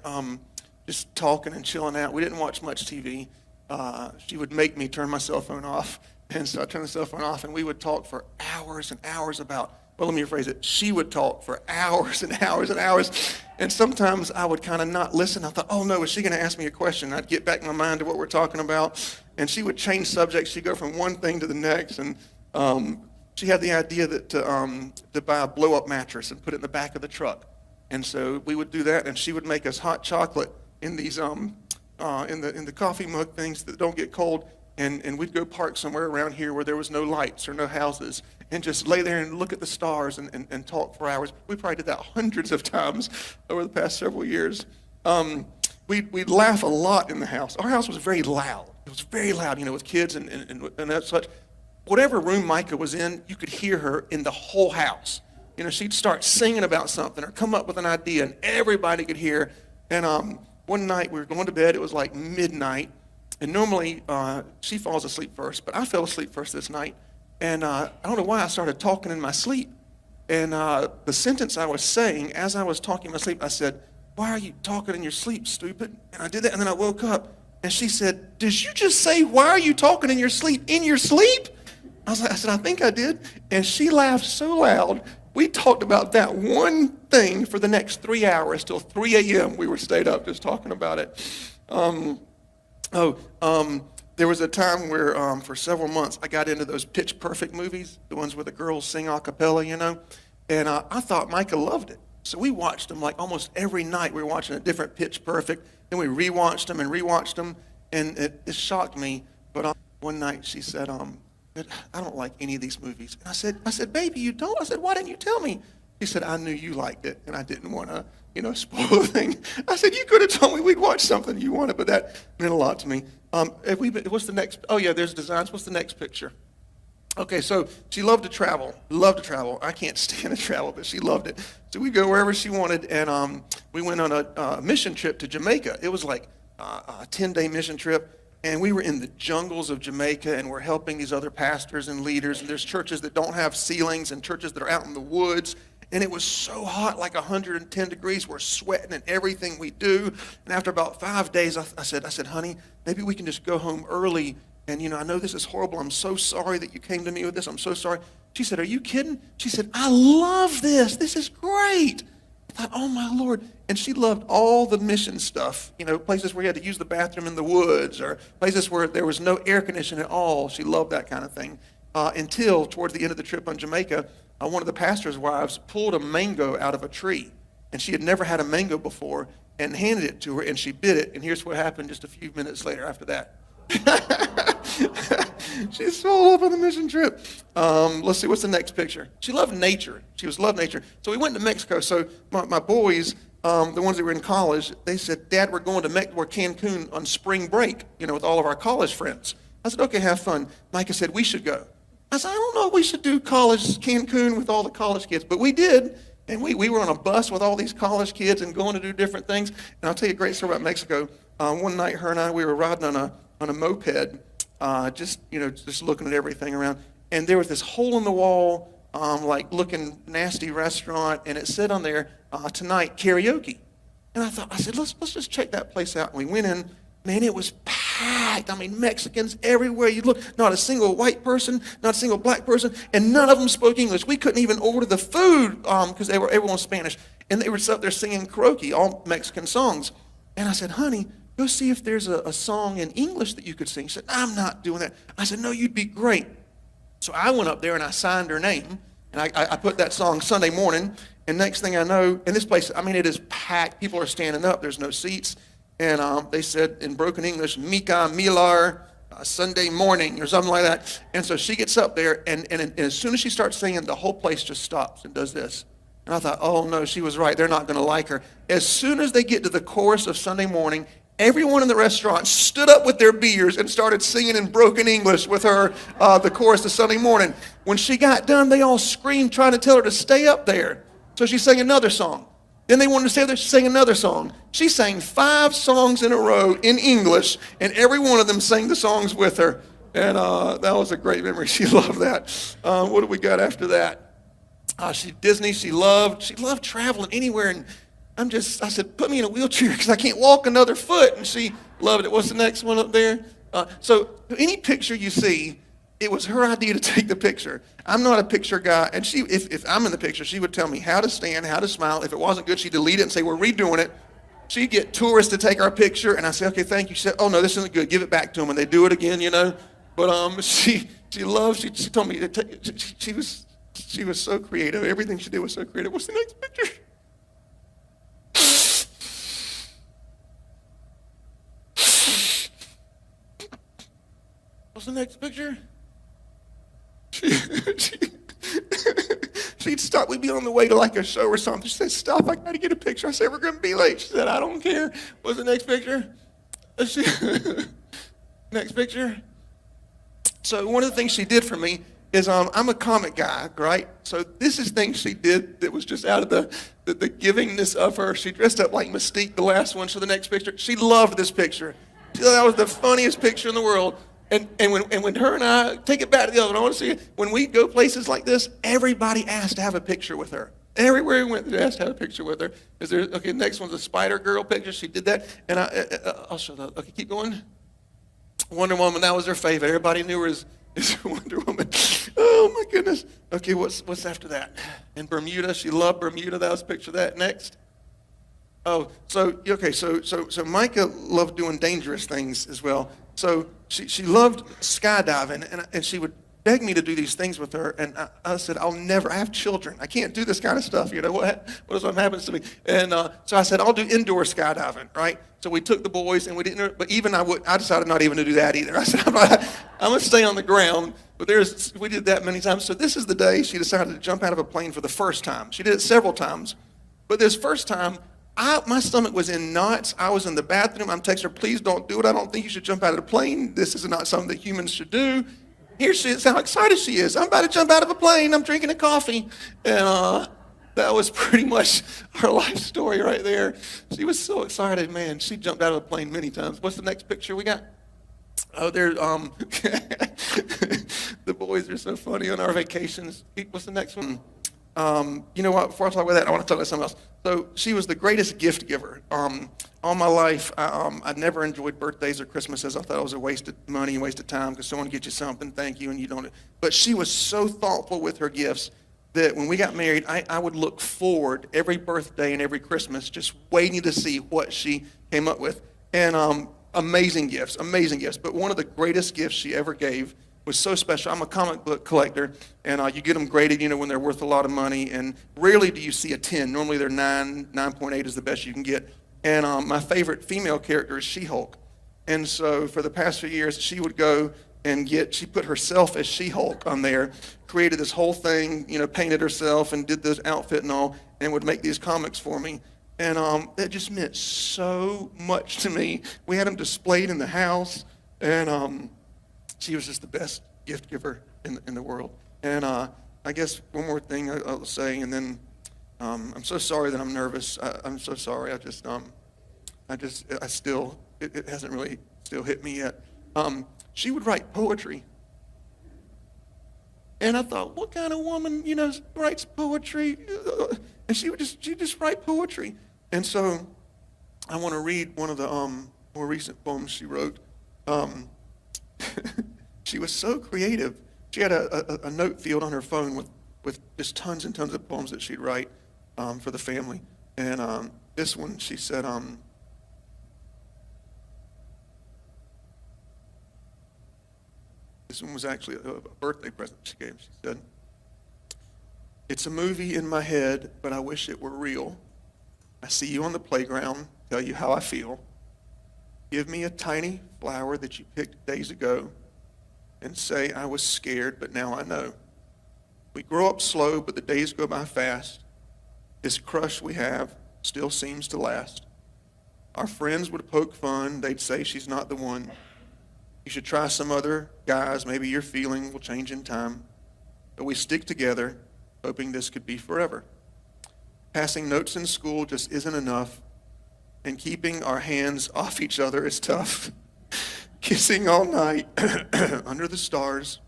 just talking and chilling out. We didn't watch much TV. She would make me turn my cell phone off. And so I turned the cell phone off, and we would talk for hours and hours about, well, let me rephrase it. She would talk for hours and hours and hours. And sometimes I would kind of not listen. I thought, oh no, is she going to ask me a question? I'd get back in my mind to what we're talking about. And she would change subjects. She'd go from one thing to the next. And she had the idea that to buy a blow-up mattress and put it in the back of the truck. And so we would do that, and she would make us hot chocolate in these in the coffee mug things that don't get cold. And we'd go park somewhere around here where there was no lights or no houses and just lay there and look at the stars and talk for hours. We probably did that hundreds of times over the past several years. We'd laugh a lot in the house. Our house was very loud. It was very loud, with kids and that such. Whatever room Mica was in, you could hear her in the whole house. She'd start singing about something or come up with an idea, and everybody could hear. And one night we were going to bed. It was like midnight. And normally she falls asleep first, but I fell asleep first this night. And I don't know why I started talking in my sleep. And the sentence I was saying as I was talking in my sleep, I said, "Why are you talking in your sleep, stupid?" And I did that, and then I woke up, and she said, "Did you just say, 'Why are you talking in your sleep'?" I said, "I think I did." And she laughed so loud. We talked about that one thing for the next 3 hours till 3 a.m. We were stayed up just talking about it. There was a time where for several months I got into those Pitch Perfect movies, the ones where the girls sing a cappella, and I thought Mica loved it. So we watched them like almost every night. We were watching a different Pitch Perfect, and we rewatched them, and it shocked me. But one night she said, "I don't like any of these movies." And I said, "Baby, you don't?" I said, "Why didn't you tell me?" She said, "I knew you liked it, and I didn't want to, spoil the thing." I said, "You could have told me we'd watch something you wanted," but that meant a lot to me. What's the next? Oh yeah, there's designs. What's the next picture? Okay, so she loved to travel. I can't stand to travel, but she loved it. So we'd go wherever she wanted, and we went on a mission trip to Jamaica. It was like a 10-day mission trip. And we were in the jungles of Jamaica, and we're helping these other pastors and leaders. And there's churches that don't have ceilings and churches that are out in the woods. And it was so hot, like 110 degrees. We're sweating in everything we do. And after about 5 days, I said, "Honey, maybe we can just go home early. And, I know this is horrible. I'm so sorry that you came to me with this. I'm so sorry." She said, "Are you kidding?" She said, "I love this. This is great." I thought, oh my Lord. And she loved all the mission stuff, places where you had to use the bathroom in the woods or places where there was no air conditioning at all. She loved that kind of thing. Until towards the end of the trip on Jamaica, one of the pastor's wives pulled a mango out of a tree. And she had never had a mango before and handed it to her, and she bit it. And here's what happened just a few minutes later after that. She's so up on the mission trip. Let's see, what's the next picture? She loved nature. Loved nature. So we went to Mexico. So my boys, the ones that were in college, they said, "Dad, we're going to Cancun on spring break, with all of our college friends." I said, "Okay, have fun." Micah said, "We should go." I said, "I don't know if we should do Cancun with all the college kids," but we did. And we were on a bus with all these college kids and going to do different things. And I'll tell you a great story about Mexico. One night, her and I, we were riding on a moped, just looking at everything around. And there was this hole in the wall like looking nasty restaurant, and it said on there, tonight, karaoke. And I said, let's just check that place out. And we went in, man, it was packed. I mean, Mexicans everywhere. You look, not a single white person, not a single black person, and none of them spoke English. We couldn't even order the food because everyone was Spanish. And they were up there singing karaoke, all Mexican songs. And I said, honey, go see if there's a song in English that you could sing. She said, I'm not doing that. I said, no, you'd be great. So I went up there and I signed her name, and I put that song Sunday morning, and next thing I know, in this place, I mean, it is packed. People are standing up. There's no seats. And they said in broken English, Mica Miller, Sunday morning, or something like that. And so she gets up there, and as soon as she starts singing, the whole place just stops and does this. And I thought, oh, no, she was right. They're not going to like her. As soon as they get to the chorus of Sunday morning, everyone in the restaurant stood up with their beers and started singing in broken English with her the chorus of Sunday morning. When she got done, they all screamed, trying to tell her to stay up there. So she sang another song. Then they wanted to stay up there. She sang another song. She sang 5 songs in a row in English, and every one of them sang the songs with her. And that was a great memory. She loved that. What do we got after that? Disney. She loved traveling anywhere. And I said, put me in a wheelchair because I can't walk another foot. And she loved it. What's the next one up there? So any picture you see, it was her idea to take the picture. I'm not a picture guy. And she, if I'm in the picture, she would tell me how to stand, how to smile. If it wasn't good, she'd delete it and say, we're redoing it. She'd get tourists to take our picture. And I say, okay, thank you. She said, oh, no, this isn't good. Give it back to them. And they do it again, you know. But she told me, she was so creative. Everything she did was so creative. What's the next picture? What's the next picture? She'd stop. We'd be on the way to like a show or something. She said, stop, I got to get a picture. I said, we're going to be late. She said, I don't care. What's the next picture? Next picture. So one of the things she did for me is I'm a comic guy, right? So this is things she did that was just out of the givingness of her. She dressed up like Mystique, the last one. So the next picture, she loved this picture. She thought that was the funniest picture in the world. And when her and I, take it back to the other one, I want to see it. When we go places like this, everybody asked to have a picture with her. Everywhere we went, they asked to have a picture with her. Okay, next one's a Spider Girl picture. She did that. And I'll show that. Okay, keep going. Wonder Woman, that was her favorite. Everybody knew her as Wonder Woman. Oh my goodness. Okay, what's after that? And Bermuda, she loved Bermuda. That was a picture of that. Next. Oh, so Mica loved doing dangerous things as well. So she loved skydiving, and she would beg me to do these things with her, and I said, I have children. I can't do this kind of stuff, you know, what happens to me? And so I said, I'll do indoor skydiving, right? So we took the boys, and we didn't, but even I decided not even to do that either. I said, I'm going to stay on the ground, but we did that many times. So this is the day she decided to jump out of a plane for the first time. She did it several times, but this first time, my stomach was in knots. I was in the bathroom. I'm texting her, please don't do it. I don't think you should jump out of the plane. This is not something that humans should do. Here she is, how excited she is. I'm about to jump out of a plane. I'm drinking a coffee. And that was pretty much her life story right there. She was so excited, man. She jumped out of the plane many times. What's the next picture we got? Oh, there's the boys are so funny on our vacations. What's the next one? You know what, before I talk about that, I want to talk about something else. So she was the greatest gift giver. All my life, I never enjoyed birthdays or Christmases. I thought it was a waste of money, a waste of time, because someone gets you something, thank you, and you don't. But she was so thoughtful with her gifts that when we got married, I would look forward every birthday and every Christmas, just waiting to see what she came up with. And amazing gifts. But one of the greatest gifts she ever gave was so special. I'm a comic book collector, and you get them graded, you know, when they're worth a lot of money, and rarely do you see a 10. Normally they're 9.8 is the best you can get. And my favorite female character is She-Hulk. And so for the past few years, she would go and she put herself as She-Hulk on there, created this whole thing, you know, painted herself and did this outfit and all, and would make these comics for me. And that just meant so much to me. We had them displayed in the house, and she was just the best gift giver in the world. And I guess one more thing I'll say, and then I'm so sorry that I'm nervous. I'm so sorry. It hasn't really still hit me yet. She would write poetry. And I thought, what kind of woman, writes poetry? And she just write poetry. And so I want to read one of the more recent poems she wrote. She was so creative. She had a note field on her phone with just tons and tons of poems that she'd write for the family. And this one, she said, this one was actually a birthday present she gave. She said, "It's a movie in my head, but I wish it were real. I see you on the playground, tell you how I feel. Give me a tiny flower that you picked days ago and say I was scared, but now I know. We grow up slow, but the days go by fast. This crush we have still seems to last. Our friends would poke fun. They'd say she's not the one. You should try some other guys. Maybe your feeling will change in time. But we stick together, hoping this could be forever. Passing notes in school just isn't enough, and keeping our hands off each other is tough. Kissing all night under the stars.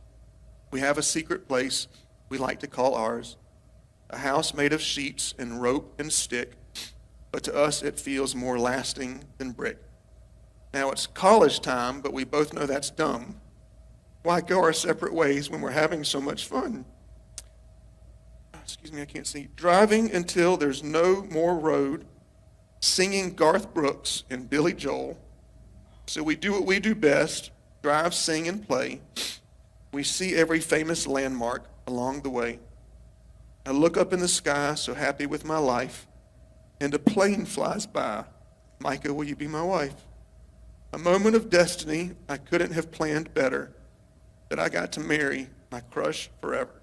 We have a secret place we like to call ours. A house made of sheets and rope and stick, but to us it feels more lasting than brick. Now it's college time, but we both know that's dumb. Why go our separate ways when we're having so much fun? Excuse me, I can't see. Driving until there's no more road, singing Garth Brooks and Billy Joel. So we do what we do best, drive, sing, and play. We see every famous landmark along the way. I look up in the sky, so happy with my life, and a plane flies by. Mica, will you be my wife? A moment of destiny I couldn't have planned better, that I got to marry my crush forever.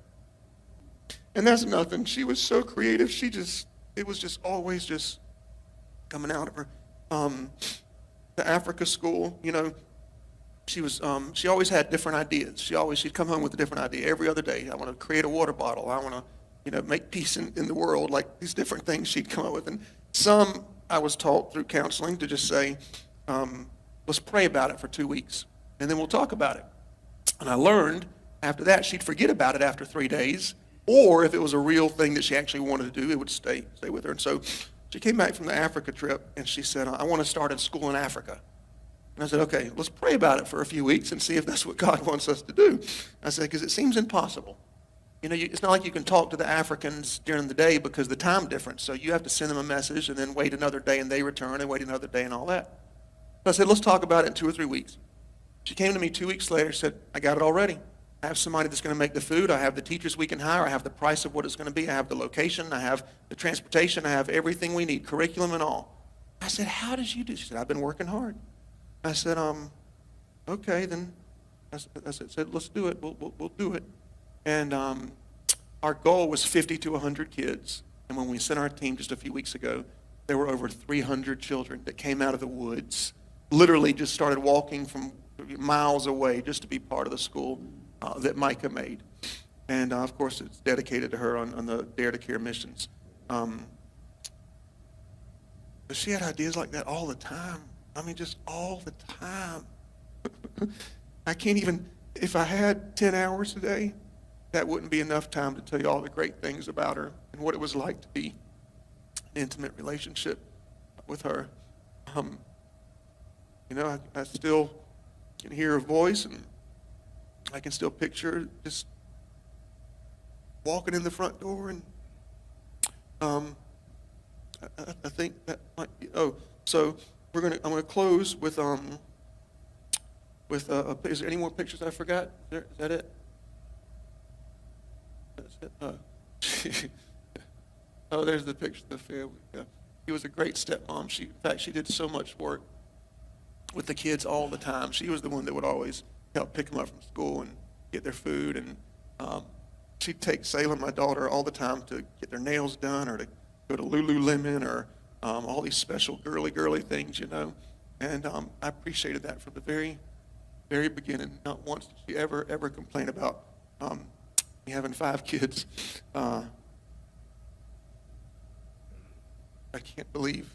And that's nothing. She was so creative. It was just always just coming out of her. The Africa school, she always had different ideas. She'd come home with a different idea every other day. I want to create a water bottle. I want to, make peace in the world, like these different things she'd come up with. And some I was taught through counseling to just say, let's pray about it for 2 weeks, and then we'll talk about it. And I learned after that she'd forget about it after 3 days, or if it was a real thing that she actually wanted to do, it would stay with her. And so she came back from the Africa trip, and she said, I want to start a school in Africa. And I said, okay, let's pray about it for a few weeks and see if that's what God wants us to do. I said, because it seems impossible. It's not like you can talk to the Africans during the day because of the time difference. So you have to send them a message and then wait another day and they return and wait another day and all that. So I said, let's talk about it in 2 or 3 weeks. She came to me 2 weeks later and said, I got it already. I have somebody that's going to make the food. I have the teachers we can hire. I have the price of what it's going to be. I have the location. I have the transportation. I have everything we need, curriculum and all. I said, how did you do? She said, I've been working hard. I said, okay, then. I said, let's do it. We'll do it. And our goal was 50 to 100 kids. And when we sent our team just a few weeks ago, there were over 300 children that came out of the woods, literally just started walking from miles away just to be part of the school that Mica made. And of course, it's dedicated to her on the Dare to Care missions. But she had ideas like that all the time. I mean, just all the time. I can't even, if I had 10 hours a day, that wouldn't be enough time to tell you all the great things about her and what it was like to be in an intimate relationship with her. I still can hear her voice, and I can still picture her just walking in the front door. And I think that might be. So I'm gonna close with is there any more pictures I forgot? Is that it? That's it. Oh, there's the picture of the family. Yeah. She was a great stepmom. In fact, she did so much work with the kids all the time. She was the one that would always help pick them up from school and get their food. And she'd take Salem, my daughter, all the time to get their nails done or to go to Lululemon or all these special girly things, And I appreciated that from the very, very beginning. Not once did she ever complain about me having 5 kids. I can't believe.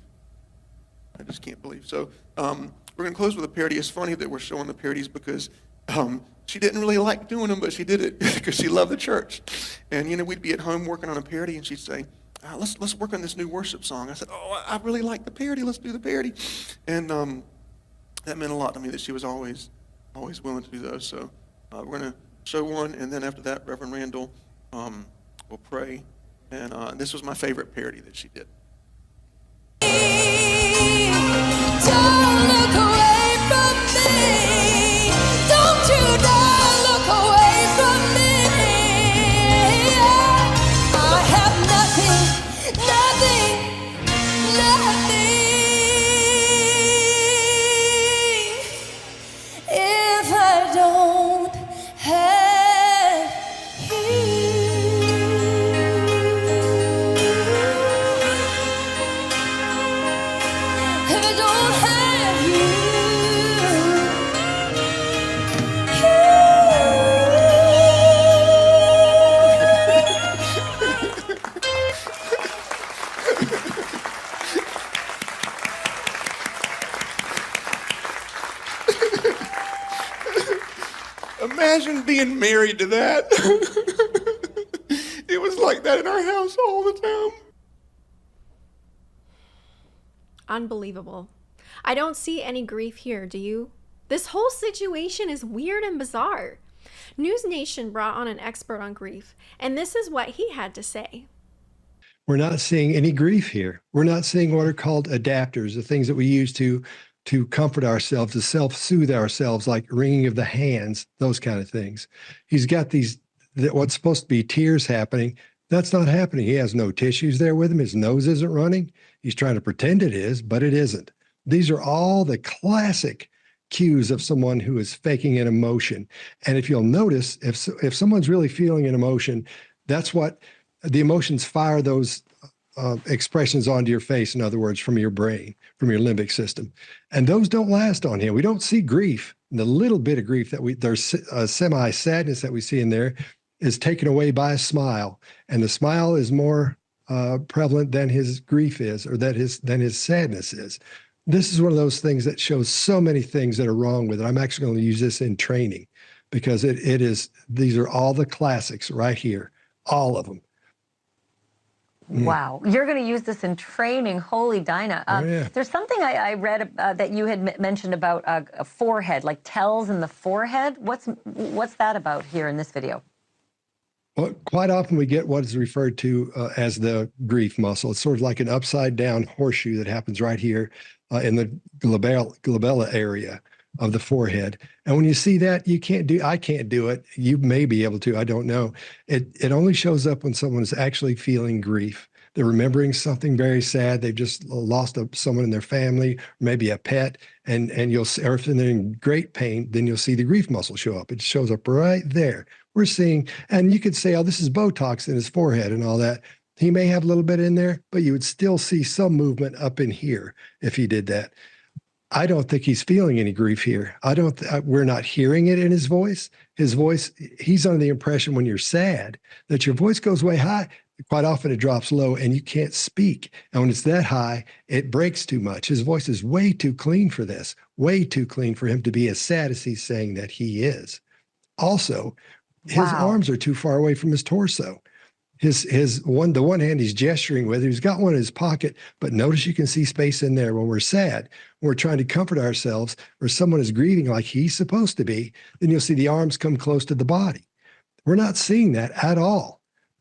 I just can't believe. So we're going to close with a parody. It's funny that we're showing the parodies because She didn't really like doing them, but she did it because she loved the church. And, you know, we'd be at home working on a parody, and she'd say, let's work on this new worship song. I said, oh, I really like the parody. Let's do the parody. And that meant a lot to me that she was always willing to do those. So we're going to show one, and then after that, Reverend Randall will pray. And this was my favorite parody that she did. Don't look away from me. Don't you dare look away from me. I have nothing, if I don't have you. If I don't have you. Imagine being married to that. It was like that in our house all the time. Unbelievable. I don't see any grief here, do you? This whole situation is weird and bizarre. News Nation brought on an expert on grief, and this is what he had to say. We're not seeing any grief here. We're not seeing what are called adapters, the things that we use to comfort ourselves, to self-soothe ourselves, like wringing of the hands, those kind of things. He's got what's supposed to be tears happening. That's not happening. He has no tissues there with him. His nose isn't running. He's trying to pretend it is, but it isn't. These are all the classic cues of someone who is faking an emotion. And if you'll notice, if someone's really feeling an emotion, that's what the emotions fire those expressions onto your face, in other words, from your brain, from your limbic system. And those don't last on him. We don't see grief. The little bit of grief that there's a semi-sadness that we see in there is taken away by a smile. And the smile is more prevalent than his grief is, or than his sadness is. This is one of those things that shows so many things that are wrong with it. I'm actually going to use this in training because these are all the classics right here, all of them. Wow. You're going to use this in training. Holy Dinah. Yeah. There's something I read that you had mentioned about a forehead, like tells in the forehead. What's that about here in this video? Well, quite often we get what is referred to as the grief muscle. It's sort of like an upside down horseshoe that happens right here in the glabella area of the forehead. And when you see that, I can't do it. You may be able to, I don't know. It only shows up when someone is actually feeling grief. They're remembering something very sad. They've just lost someone in their family, maybe a pet, and you'll see, or if they're in great pain, then you'll see the grief muscle show up. It shows up right there. We're seeing, and you could say, oh, this is Botox in his forehead and all that. He may have a little bit in there, but you would still see some movement up in here if he did that. I don't think he's feeling any grief here. We're not hearing it in his voice. His voice, he's under the impression when you're sad that your voice goes way high. Quite often it drops low and you can't speak. And when it's that high, it breaks too much. His voice is way too clean for this, way too clean for him to be as sad as he's saying that he is. Also, his arms are too far away from his torso. The one hand he's gesturing with, he's got one in his pocket, but notice you can see space in there. When we're sad, we're trying to comfort ourselves, or someone is grieving like he's supposed to be, then you'll see the arms come close to the body. We're not seeing that at all.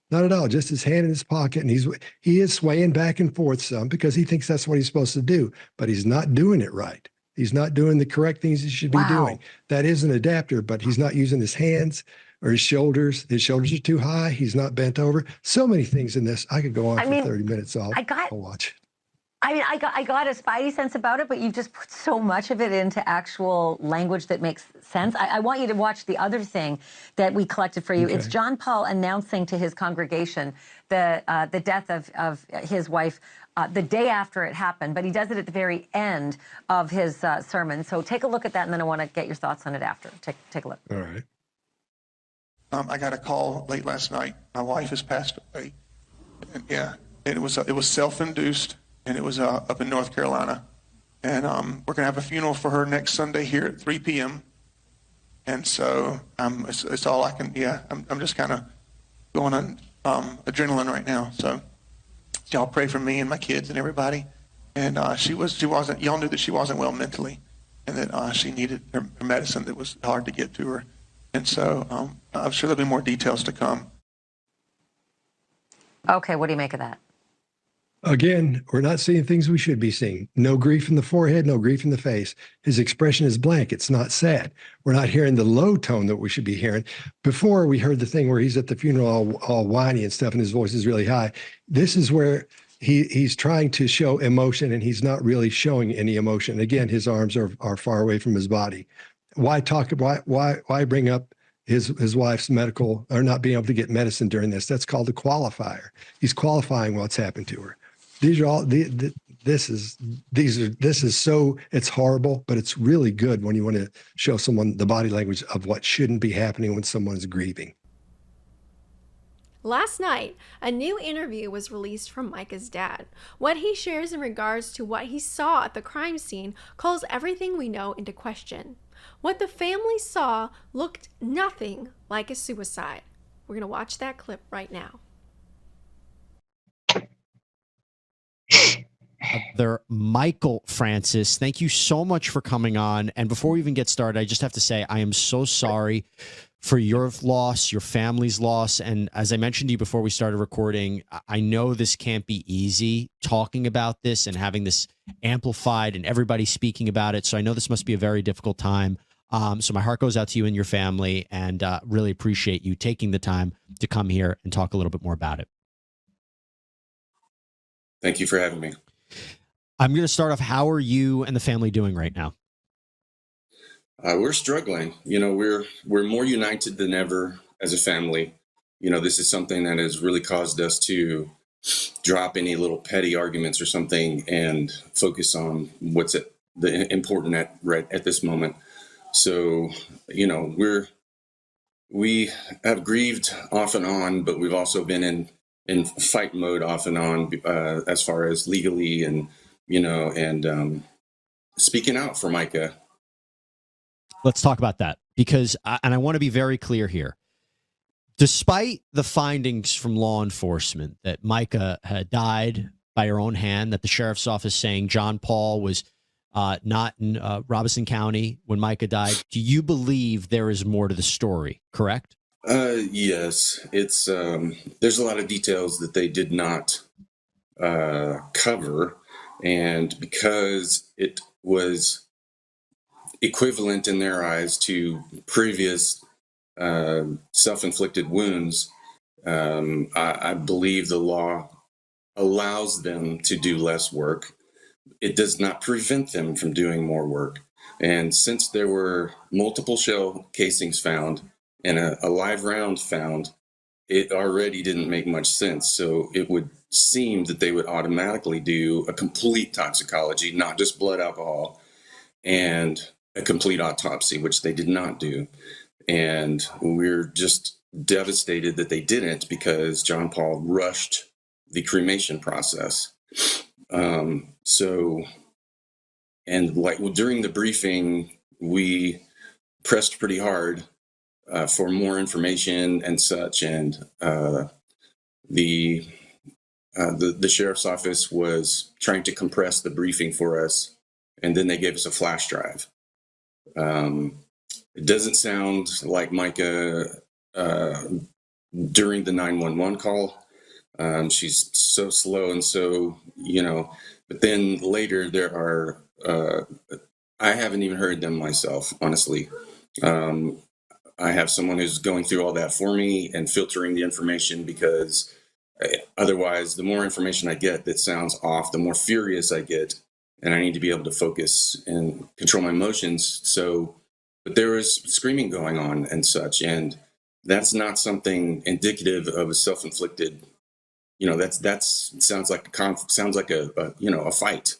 Not at all. Just his hand in his pocket, and he is swaying back and forth some because he thinks that's what he's supposed to do, but he's not doing it right. He's not doing the correct things he should be doing. That is an adapter, but he's not using his hands or his shoulders. His shoulders are too high. He's not bent over. So many things in this. I could go on for 30 minutes. I'll watch. I got a spidey sense about it, but you've just put so much of it into actual language that makes sense. I want you to watch the other thing that we collected for you. Okay. It's John Paul announcing to his congregation the death of his wife the day after it happened, but he does it at the very end of his sermon. So take a look at that, and then I want to get your thoughts on it after. Take a look. All right. I got a call late last night. My wife has passed away. And it was self-induced, and it was up in North Carolina. And we're going to have a funeral for her next Sunday here at 3 p.m. And so it's all I can. Yeah, I'm just kind of going on adrenaline right now. So y'all pray for me and my kids and everybody. And she wasn't. Y'all knew that she wasn't well mentally, and that she needed her medicine that was hard to get to her. And so I'm sure there'll be more details to come. Okay, what do you make of that? Again, we're not seeing things we should be seeing. No grief in the forehead, no grief in the face. His expression is blank. It's not sad. We're not hearing the low tone that we should be hearing. Before, we heard the thing where he's at the funeral all whiny and stuff, and his voice is really high. This is where he's trying to show emotion, and he's not really showing any emotion. Again, his arms are far away from his body. Why bring up his wife's medical, or not being able to get medicine during this? That's called a qualifier. He's qualifying what's happened to her. These are all this is so, it's horrible, but it's really good when you want to show someone the body language of what shouldn't be happening when someone's grieving. Last night, a new interview was released from Mica's dad. What he shares in regards to what he saw at the crime scene calls everything we know into question. What the family saw looked nothing like a suicide. We're going to watch that clip right now. There, Michael Francis, thank you so much for coming on. And before we even get started, I just have to say I am so sorry for your loss, your family's loss. And as I mentioned to you before we started recording, I know this can't be easy talking about this and having this amplified and everybody speaking about it. So I know this must be a very difficult time. So my heart goes out to you and your family, and really appreciate you taking the time to come here and talk a little bit more about it. Thank you for having me. I'm going to start off. How are you and the family doing right now? We're struggling. You know, we're more united than ever as a family. You know, this is something that has really caused us to drop any little petty arguments or something and focus on what's important at this moment. So, you know, we have grieved off and on, but we've also been in fight mode off and on as far as legally and, you know, and speaking out for Mica. Let's talk about that, because and I want to be very clear here. Despite the findings from law enforcement that Mica had died by her own hand, that the sheriff's office saying John Paul was not in Robeson County when Mica died, do you believe there is more to the story, correct? Yes, it's there's a lot of details that they did not cover, and because it was equivalent in their eyes to previous self-inflicted wounds, I believe the law allows them to do less work. It does not prevent them from doing more work. And since there were multiple shell casings found and a live round found, it already didn't make much sense. So it would seem that they would automatically do a complete toxicology, not just blood alcohol, and a complete autopsy, which they did not do. And we're just devastated that they didn't, because John Paul rushed the cremation process. So, and like during the briefing, we pressed pretty hard for more information and such. And the sheriff's office was trying to compress the briefing for us, and then they gave us a flash drive. It doesn't sound like Mica during the 911 call. She's so slow and so, you know, but then later there are, I haven't even heard them myself, honestly. I have someone who's going through all that for me and filtering the information, because otherwise the more information I get that sounds off, the more furious I get, and I need to be able to focus and control my emotions. So, but there was screaming going on and such, and that's not something indicative of a self-inflicted, you know, that's sounds like a you know, a fight.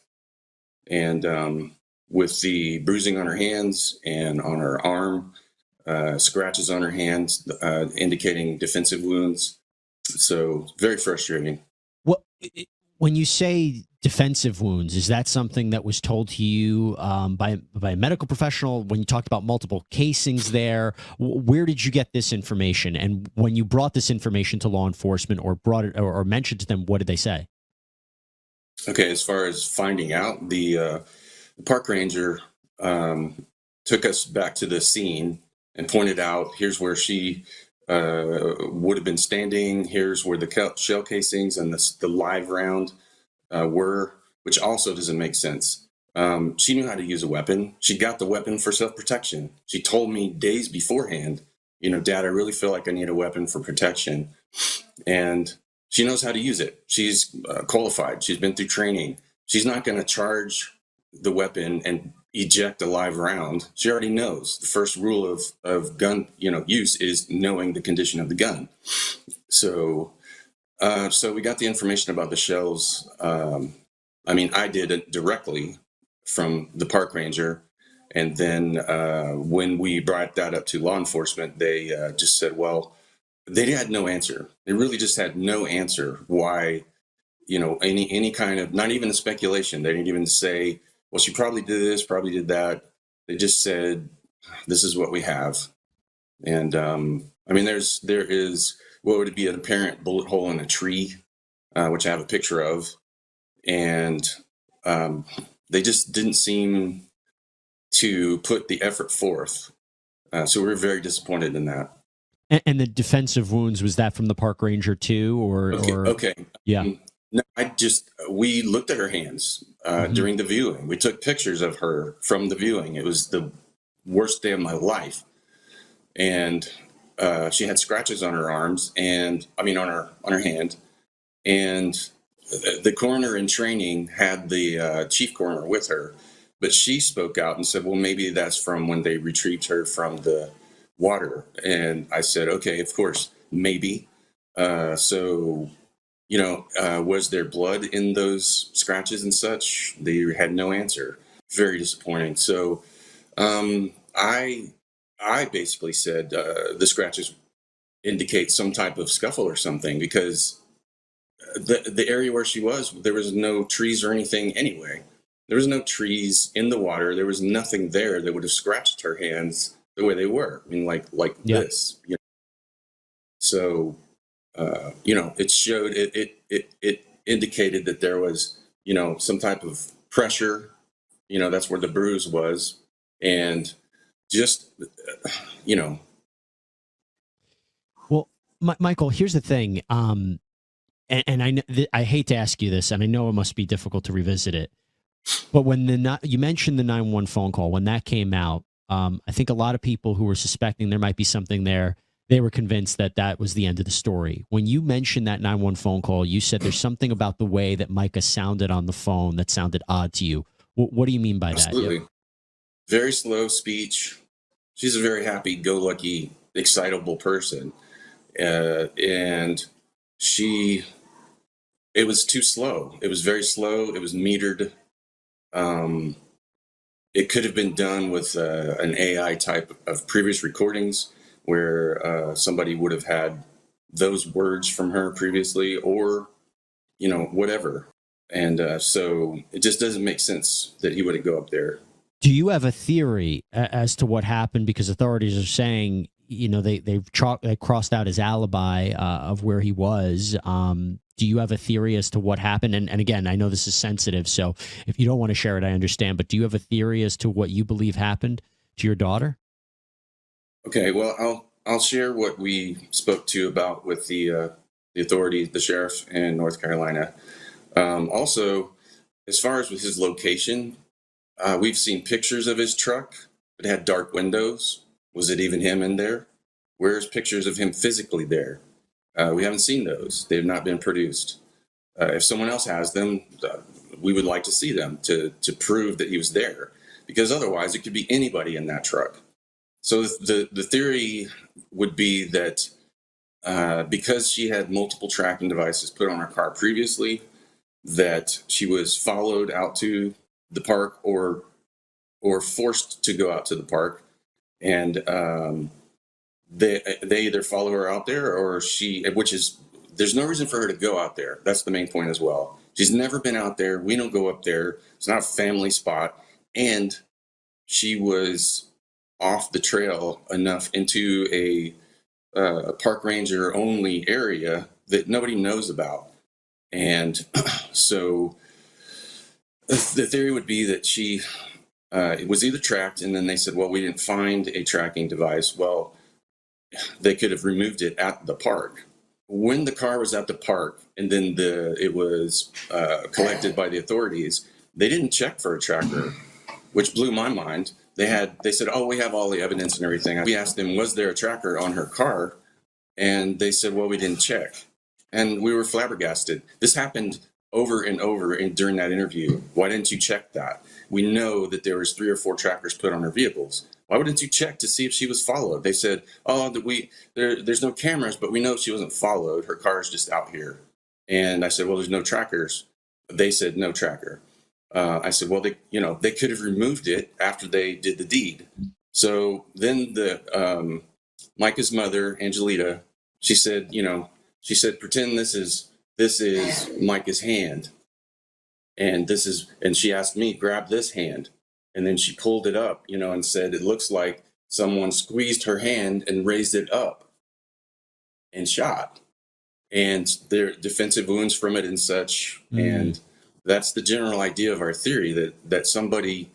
And with the bruising on her hands and on her arm, scratches on her hands, indicating defensive wounds. So very frustrating. When you say defensive wounds, is that something that was told to you by a medical professional when you talked about multiple casings there? Where did you get this information? And when you brought this information to law enforcement or brought it or mentioned to them, what did they say? Okay, as far as finding out, the park ranger took us back to the scene and pointed out, here's where she would have been standing. Here's where the shell casings and the live round were, which also doesn't make sense. She knew how to use a weapon. She got the weapon for self-protection. She told me days beforehand, Dad, I really feel like I need a weapon for protection. And she knows how to use it. She's qualified. She's been through training. She's not going to charge the weapon and eject a live round. She already knows the first rule of gun use is knowing the condition of the gun. So we got the information about the shells. I did it directly from the park ranger. And then when we brought that up to law enforcement, they just said, well, they had no answer. They really just had no answer why, any kind of, not even a speculation. They didn't even say, well, she probably did this, probably did that. They just said, this is what we have. And there is what would be an apparent bullet hole in a tree, which I have a picture of. And they just didn't seem to put the effort forth. So we were very disappointed in that. And the defensive wounds, was that from the park ranger too, Okay. Yeah. No, we looked at her hands during the viewing. We took pictures of her from the viewing. It was the worst day of my life. And she had scratches on her arms and on her hand. And the coroner in training had the chief coroner with her, but she spoke out and said, well, maybe that's from when they retrieved her from the water. And I said, okay, of course, maybe. Was there blood in those scratches and such? They had no answer. Very disappointing. So I basically said the scratches indicate some type of scuffle or something, because the area where she was, there was no trees or anything anyway. There was no trees in the water. There was nothing there that would have scratched her hands the way they were. This. So, it showed, it indicated that there was, some type of pressure, that's where the bruise was. And just, Well, Michael, here's the thing. And I hate to ask you this, and I know it must be difficult to revisit it, but when you mentioned the 911 phone call, when that came out, I think a lot of people who were suspecting there might be something there, they were convinced that that was the end of the story. When you mentioned that 911 phone call, you said there's something about the way that Mica sounded on the phone that sounded odd to you. What do you mean by absolutely. that? Very slow speech. She's a very happy-go-lucky, excitable person. And it was too slow. It was very slow. It was metered. It could have been done with an AI type of previous recordings where somebody would have had those words from her previously, or, whatever. And so it just doesn't make sense that he wouldn't go up there. Do you have a theory as to what happened? Because authorities are saying, they crossed out his alibi of where he was. Do you have a theory as to what happened? And again, I know this is sensitive, so if you don't want to share it, I understand. But do you have a theory as to what you believe happened to your daughter? Okay, well, I'll share what we spoke to about with the authorities, the sheriff in North Carolina. Also, as far as with his location, we've seen pictures of his truck. It had dark windows. Was it even him in there? Where's pictures of him physically there? We haven't seen those. They have not been produced. If someone else has them, we would like to see them to prove that he was there, because otherwise it could be anybody in that truck. So the theory would be that because she had multiple tracking devices put on her car previously, that she was followed out to the park or forced to go out to the park, and they either follow her out there, or there's no reason for her to go out there. That's the main point as well. She's never been out there. We don't go up there. It's not a family spot. And she was off the trail enough into a park ranger only area that nobody knows about. And so the theory would be that she was either tracked, and then they said, well, we didn't find a tracking device. Well, they could have removed it at the park. When the car was at the park and then it was collected by the authorities, they didn't check for a tracker, which blew my mind. They said, oh, we have all the evidence and everything. We asked them, was there a tracker on her car? And they said, well, we didn't check. And we were flabbergasted. This happened over and over during that interview. Why didn't you check that? We know that there was 3 or 4 trackers put on her vehicles. Why wouldn't you check to see if she was followed? They said, oh, there's no cameras, but we know she wasn't followed. Her car is just out here. And I said, well, there's no trackers. They said no tracker. I said, well, they could have removed it after they did the deed. So then Mica's mother, Angelita, she said, pretend this is Mica's hand. And she asked me, grab this hand. And then she pulled it up, and said, it looks like someone squeezed her hand and raised it up and shot. And there are defensive wounds from it and such. And that's the general idea of our theory, that somebody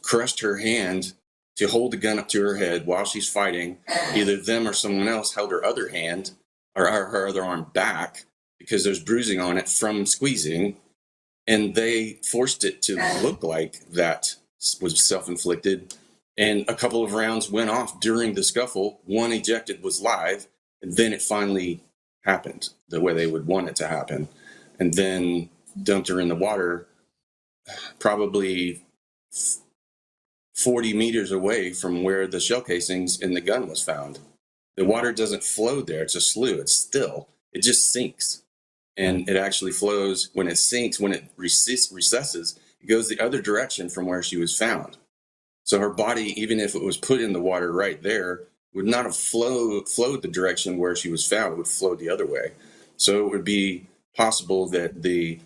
crushed her hand to hold the gun up to her head while she's fighting. Either them or someone else held her other hand or her other arm back because there's bruising on it from squeezing. And they forced it to look like that was self-inflicted. And a couple of rounds went off during the scuffle. One ejected was live. And then it finally happened the way they would want it to happen. And then dumped her in the water, probably 40 meters away from where the shell casings in the gun was found. The water doesn't flow there. It's a slough. It's still. It just sinks. And it actually flows when it sinks, when it recesses, it goes the other direction from where she was found. So her body, even if it was put in the water right there, would not have flowed the direction where she was found. It would flow the other way. So it would be possible that the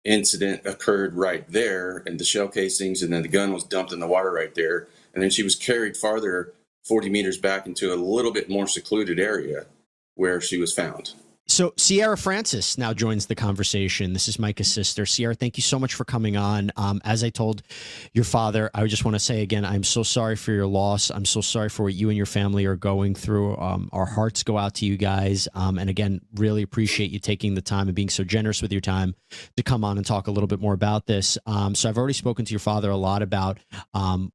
incident occurred right there and the shell casings, and then the gun was dumped in the water right there. And then she was carried farther 40 meters back into a little bit more secluded area where she was found. So Sierra Francis now joins the conversation. This is Mica's sister. Sierra, thank you so much for coming on. As I told your father, I just want to say again, I'm so sorry for your loss. I'm so sorry for what you and your family are going through. Our hearts go out to you guys. And again, really appreciate you taking the time and being so generous with your time to come on and talk a little bit more about this. So I've already spoken to your father a lot about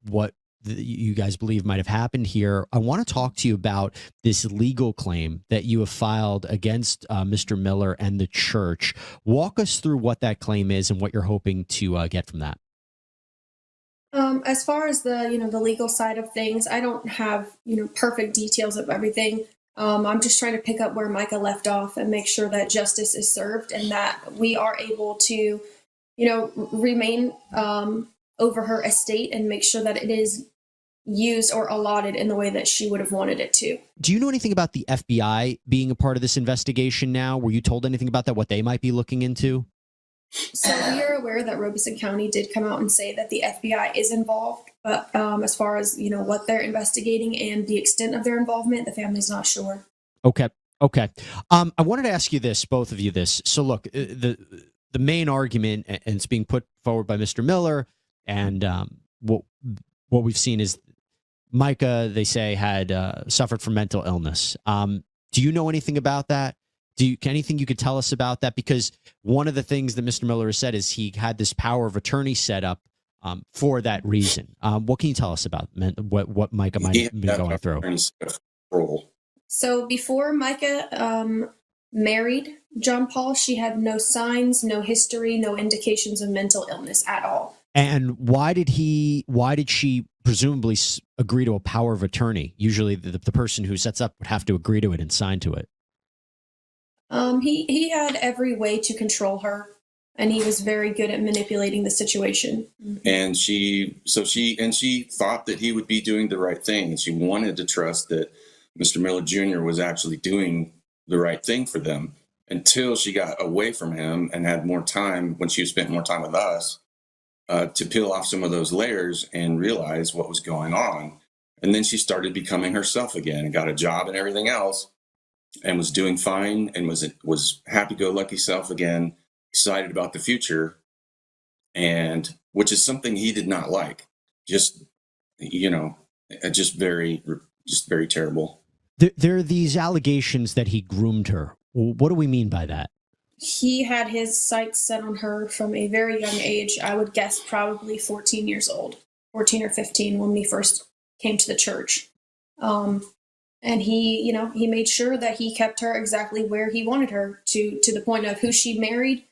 what you guys believe might have happened here. I want to talk to you about this legal claim that you have filed against Mr. Miller and the church. Walk us through what that claim is and what you're hoping to get from that. As far as the legal side of things, I don't have perfect details of everything. I'm just trying to pick up where Mica left off and make sure that justice is served and that we are able to remain over her estate and make sure that it is used or allotted in the way that she would have wanted it to. Do you know anything about the FBI being a part of this investigation now? Were you told anything about that, what they might be looking into? So we are aware that Robeson County did come out and say that the FBI is involved, but as far as what they're investigating and the extent of their involvement, the family's not sure. Okay. I wanted to ask you this, both of you this. So look, the main argument, and it's being put forward by Mr. Miller, and what we've seen is Mica, they say, had suffered from mental illness. Do you know anything about that? Anything you could tell us about that? Because one of the things that Mr. Miller has said is he had this power of attorney set up for that reason. What can you tell us about what Mica might have been going through? So before Mica married John Paul, she had no signs, no history, no indications of mental illness at all. And why did she presumably agree to a power of attorney? Usually the person who sets up would have to agree to it and sign to it. He had every way to control her, and he was very good at manipulating the situation. And she thought that he would be doing the right thing. And she wanted to trust that Mr. Miller Jr. was actually doing the right thing for them. until she got away from him and had more time when she spent more time with us to peel off some of those layers and realize what was going on. And then she started becoming herself again and got a job and everything else and was doing fine and was happy-go-lucky self again, excited about the future, and which is something he did not like. Just, just very terrible. There are these allegations that he groomed her. What do we mean by that? He had his sights set on her from a very young age. I would guess probably 14 years old, 14 or 15 when we first came to the church. And he made sure that he kept her exactly where he wanted her to the point of who she married,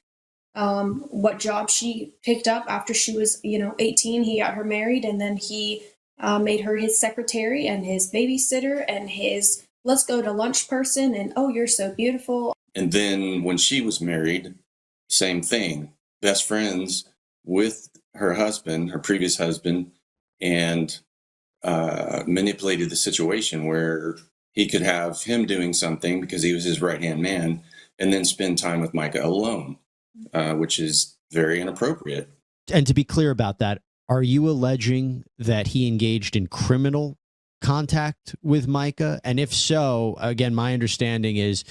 what job she picked up after she was, 18. He got her married, and then he made her his secretary and his babysitter and his let's go to lunch person, and oh, you're so beautiful. And then when she was married, same thing, best friends with her husband, her previous husband, and manipulated the situation where he could have him doing something because he was his right-hand man and then spend time with Mica alone, which is very inappropriate. And to be clear about that, are you alleging that he engaged in criminal contact with Mica? And if so, again, my understanding is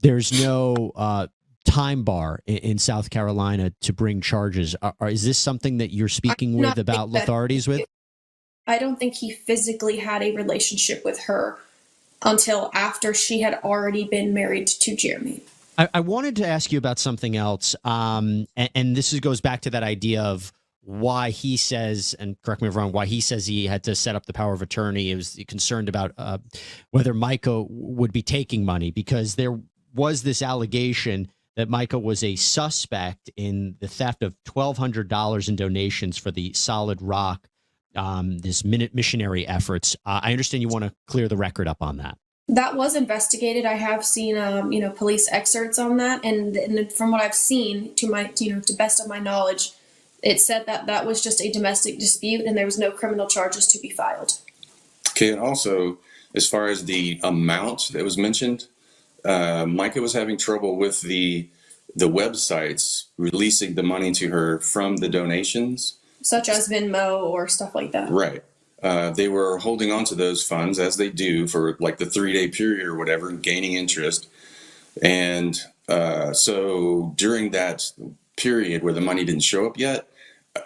there's no time bar in South Carolina to bring charges. Is this something that you're speaking with about authorities with? I don't think he physically had a relationship with her until after she had already been married to Jeremy. I wanted to ask you about something else. And this goes back to that idea of why he says, and correct me if I'm wrong, why he says he had to set up the power of attorney. He was concerned about whether Mica would be taking money, because there was this allegation that Mica was a suspect in the theft of $1,200 in donations for the Solid Rock, this missionary efforts. I understand you want to clear the record up on that. That was investigated. I have seen, police excerpts on that, and from what I've seen, to best of my knowledge, it said that that was just a domestic dispute, and there was no criminal charges to be filed. Okay, and also, as far as the amount that was mentioned, Mica was having trouble with the websites releasing the money to her from the donations, such as Venmo or stuff like that. Right. They were holding on to those funds, as they do, for like the 3-day period or whatever, gaining interest. And so during that period where the money didn't show up yet,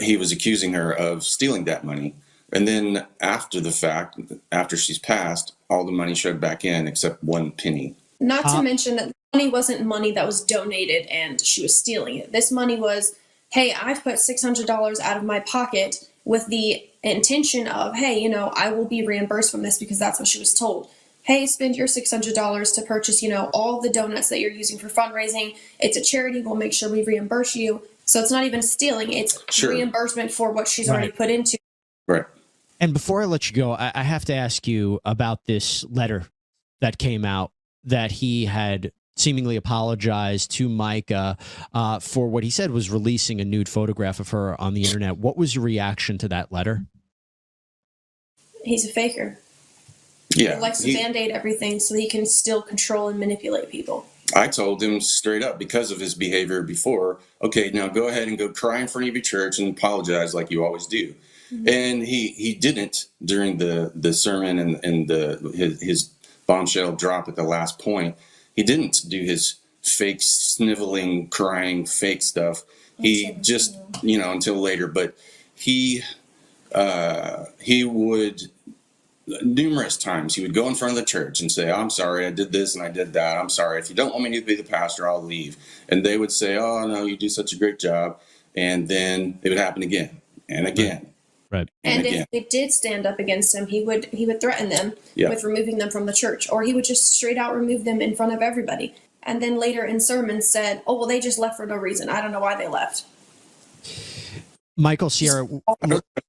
he was accusing her of stealing that money. And then after the fact, after she's passed, all the money showed back in except 1 penny. Not to mention that the money wasn't money that was donated and she was stealing it. This money was, hey, I've put $600 out of my pocket with the intention of, hey, I will be reimbursed from this, because that's what she was told. Hey, spend your $600 to purchase, all the donuts that you're using for fundraising. It's a charity. We'll make sure we reimburse you. So it's not even stealing. It's reimbursement for what she's already put into. Right. And before I let you go, I have to ask you about this letter that came out that he had seemingly apologized to Mica for what he said was releasing a nude photograph of her on the internet. What was your reaction to that letter? He's a faker. Yeah. He likes to Band-Aid everything so he can still control and manipulate people. I told him straight up, because of his behavior before, okay, now go ahead and go cry in front of your church and apologize like you always do. Mm-hmm. And he didn't during the sermon and his bombshell drop at the last point. He didn't do his fake sniveling, crying, fake stuff. He just, until later, but he would, numerous times, he would go in front of the church and say, I'm sorry, I did this and I did that. I'm sorry. If you don't want me to be the pastor, I'll leave. And they would say, oh, no, you do such a great job. And then it would happen again and again. Right. And if they did stand up against him, he would threaten them with removing them from the church, or he would just straight out remove them in front of everybody. And then later in sermons said, oh, well, they just left for no reason. I don't know why they left. Michael Sierra.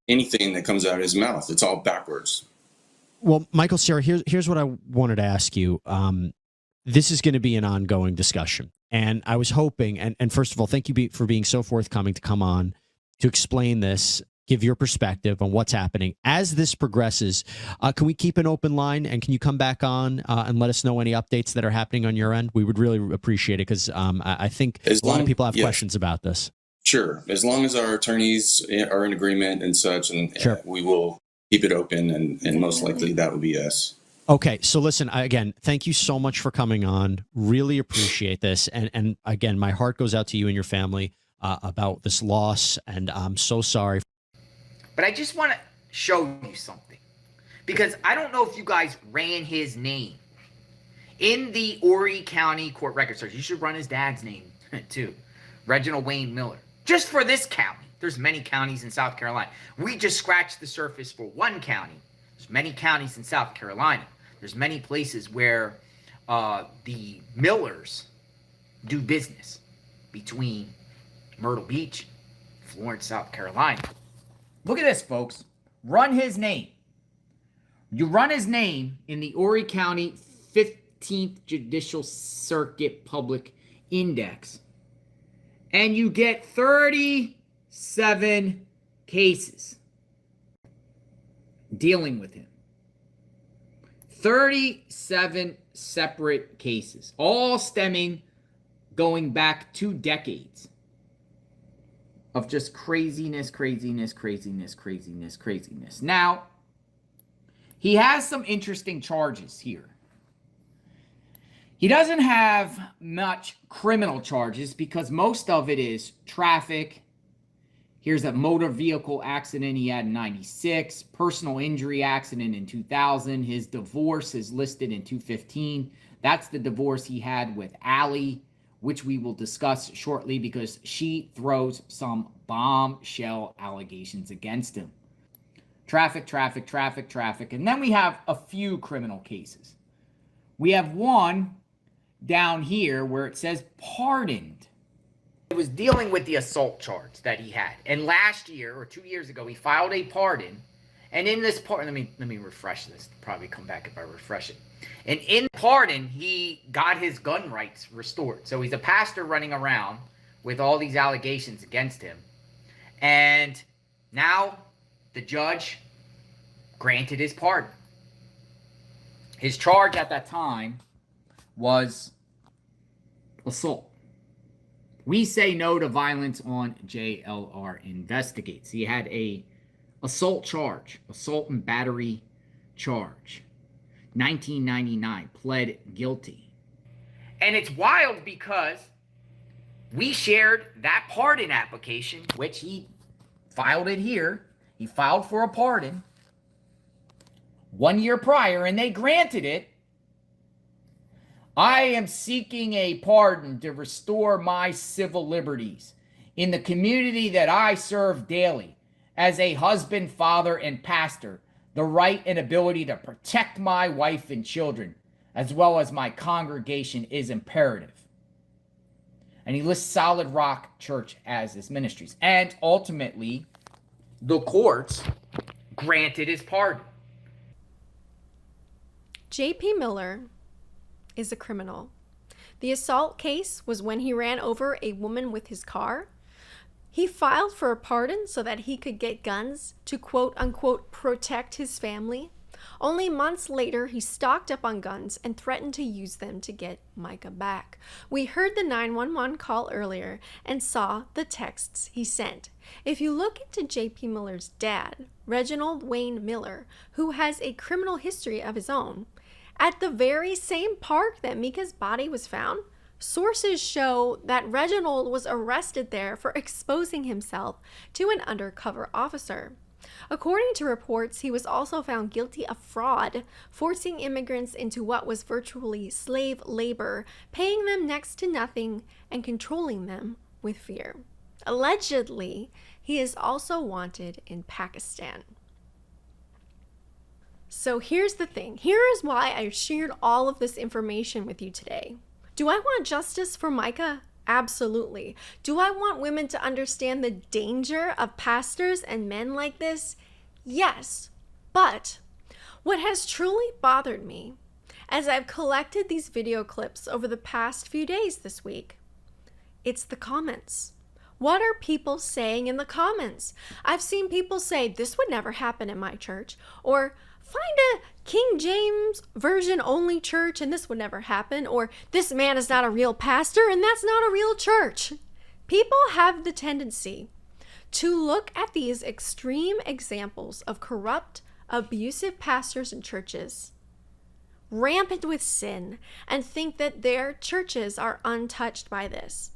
Anything that comes out of his mouth, it's all backwards. Well, Michael Sierra, here's what I wanted to ask you. This is going to be an ongoing discussion. And I was hoping, and first of all, thank you for being so forthcoming to come on to explain this. give your perspective on what's happening. As this progresses, can we keep an open line, and can you come back on and let us know any updates that are happening on your end? We would really appreciate it, because I think a lot of people have questions about this. Sure. As long as our attorneys are in agreement and such, and Sure. we will keep it open, and most likely that will be yes. Okay, so listen, again, thank you so much for coming on. Really appreciate this. And again, my heart goes out to you and your family about this loss, and I'm so sorry. But I just want to show you something, because I don't know if you guys ran his name in the Horry County court record search. You should run his dad's name too, Reginald Wayne Miller, just for this county. There's many counties in South Carolina. We just scratched the surface for one county. There's many counties in South Carolina. There's many places where the Millers do business between Myrtle Beach, Florence, South Carolina. Look at this, folks. Run his name. You run his name in the Horry County 15th Judicial Circuit Public Index, and you get 37 cases dealing with him. 37 separate cases, all stemming, going back 2 decades of just craziness. Now, he has some interesting charges here. He doesn't have much criminal charges because most of it is traffic. Here's a motor vehicle accident he had in 96, personal injury accident in 2000. His divorce is listed in 2015. That's the divorce he had with Allie, which we will discuss shortly, because she throws some bombshell allegations against him. Traffic. And then we have a few criminal cases. We have one down here where it says pardoned. It was dealing with the assault charge that he had. And last year, or 2 years ago, he filed a pardon. And in this pardon, let me refresh this. Probably come back if I refresh it. And in pardon, he got his gun rights restored. So he's a pastor running around with all these allegations against him. And now the judge granted his pardon. His charge at that time was assault. We say no to violence on JLR Investigates. He had a assault charge, assault and battery charge. 1999, pled guilty. And it's wild because we shared that pardon application, which he filed it here. He filed for a pardon 1 year prior, and they granted it. I am seeking a pardon to restore my civil liberties in the community that I serve daily as a husband, father, and pastor. The right and ability to protect my wife and children, as well as my congregation, is imperative. And he lists Solid Rock Church as his ministries. And ultimately, the courts granted his pardon. J.P. Miller is a criminal. The assault case was when he ran over a woman with his car. He filed for a pardon so that he could get guns to quote-unquote protect his family. Only months later, he stocked up on guns and threatened to use them to get Mica back. We heard the 911 call earlier and saw the texts he sent. If you look into J.P. Miller's dad, Reginald Wayne Miller, who has a criminal history of his own, at the very same park that Mica's body was found, sources show that Reginald was arrested there for exposing himself to an undercover officer. According to reports, he was also found guilty of fraud, forcing immigrants into what was virtually slave labor, paying them next to nothing, and controlling them with fear. Allegedly, he is also wanted in Pakistan. So here's the thing. Here is why I shared all of this information with you today. Do I want justice for Mica? Absolutely. Do I want women to understand the danger of pastors and men like this? Yes. But what has truly bothered me, as I've collected these video clips over the past few days this week, it's the comments. What are people saying in the comments? I've seen people say, this would never happen in my church, or find a King James version only church and this would never happen, or this man is not a real pastor and that's not a real church. People have the tendency to look at these extreme examples of corrupt, abusive pastors and churches, rampant with sin, and think that their churches are untouched by this.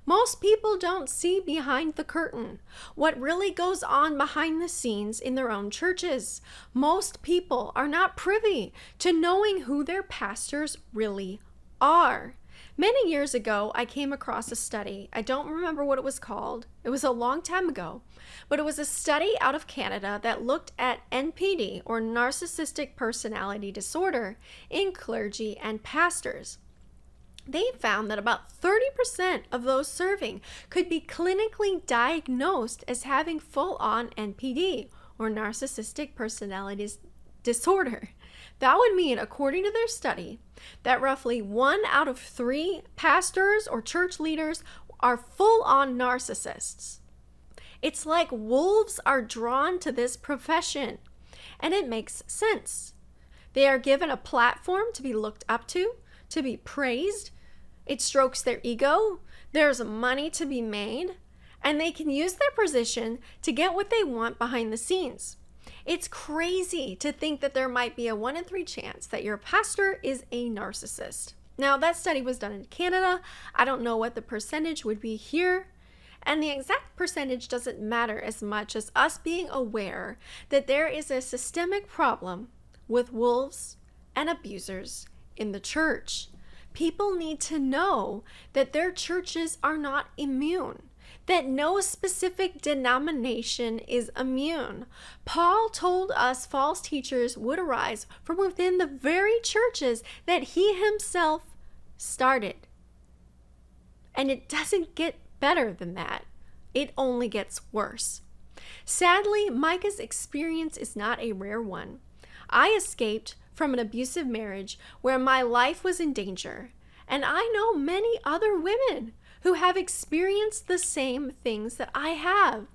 Most people don't see behind the curtain what really goes on behind the scenes in their own churches. Most people are not privy to knowing who their pastors really are. Many years ago, I came across a study. I don't remember what it was called. It was a long time ago, but it was a study out of Canada that looked at NPD, or narcissistic personality disorder, in clergy and pastors. They found that about 30% of those serving could be clinically diagnosed as having full-on NPD, or narcissistic personality disorder. That would mean, according to their study, that roughly 1 out of 3 pastors or church leaders are full-on narcissists. It's like wolves are drawn to this profession, and it makes sense. They are given a platform to be looked up to be praised. It strokes their ego. There's money to be made, and they can use their position to get what they want behind the scenes. It's crazy to think that there might be a 1 in 3 chance that your pastor is a narcissist. Now, that study was done in Canada. I don't know what the percentage would be here. And the exact percentage doesn't matter as much as us being aware that there is a systemic problem with wolves and abusers in the church. People need to know that their churches are not immune, that no specific denomination is immune. Paul told us false teachers would arise from within the very churches that he himself started. And it doesn't get better than that. It only gets worse. Sadly, Mica's experience is not a rare one. I escaped from an abusive marriage where my life was in danger, and I know many other women who have experienced the same things that I have.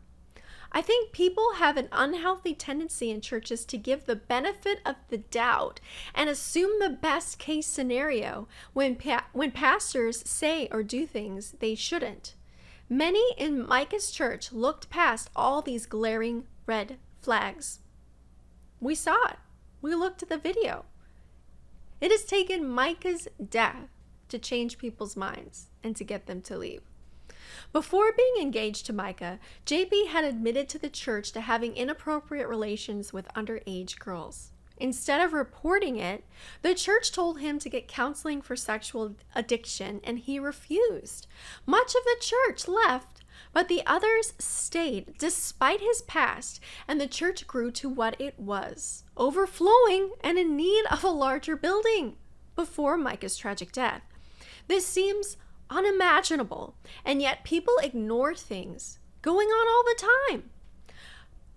I think people have an unhealthy tendency in churches to give the benefit of the doubt and assume the best case scenario when pastors say or do things they shouldn't. Many in Mica's church looked past all these glaring red flags. We saw it. We looked at the video. It has taken Mica's death to change people's minds and to get them to leave. Before being engaged to Mica, JP had admitted to the church to having inappropriate relations with underage girls. Instead of reporting it, the church told him to get counseling for sexual addiction, and he refused. Much of the church left, but the others stayed despite his past, and the church grew to what it was, overflowing and in need of a larger building before Mica's tragic death. This seems unimaginable, and yet people ignore things going on all the time.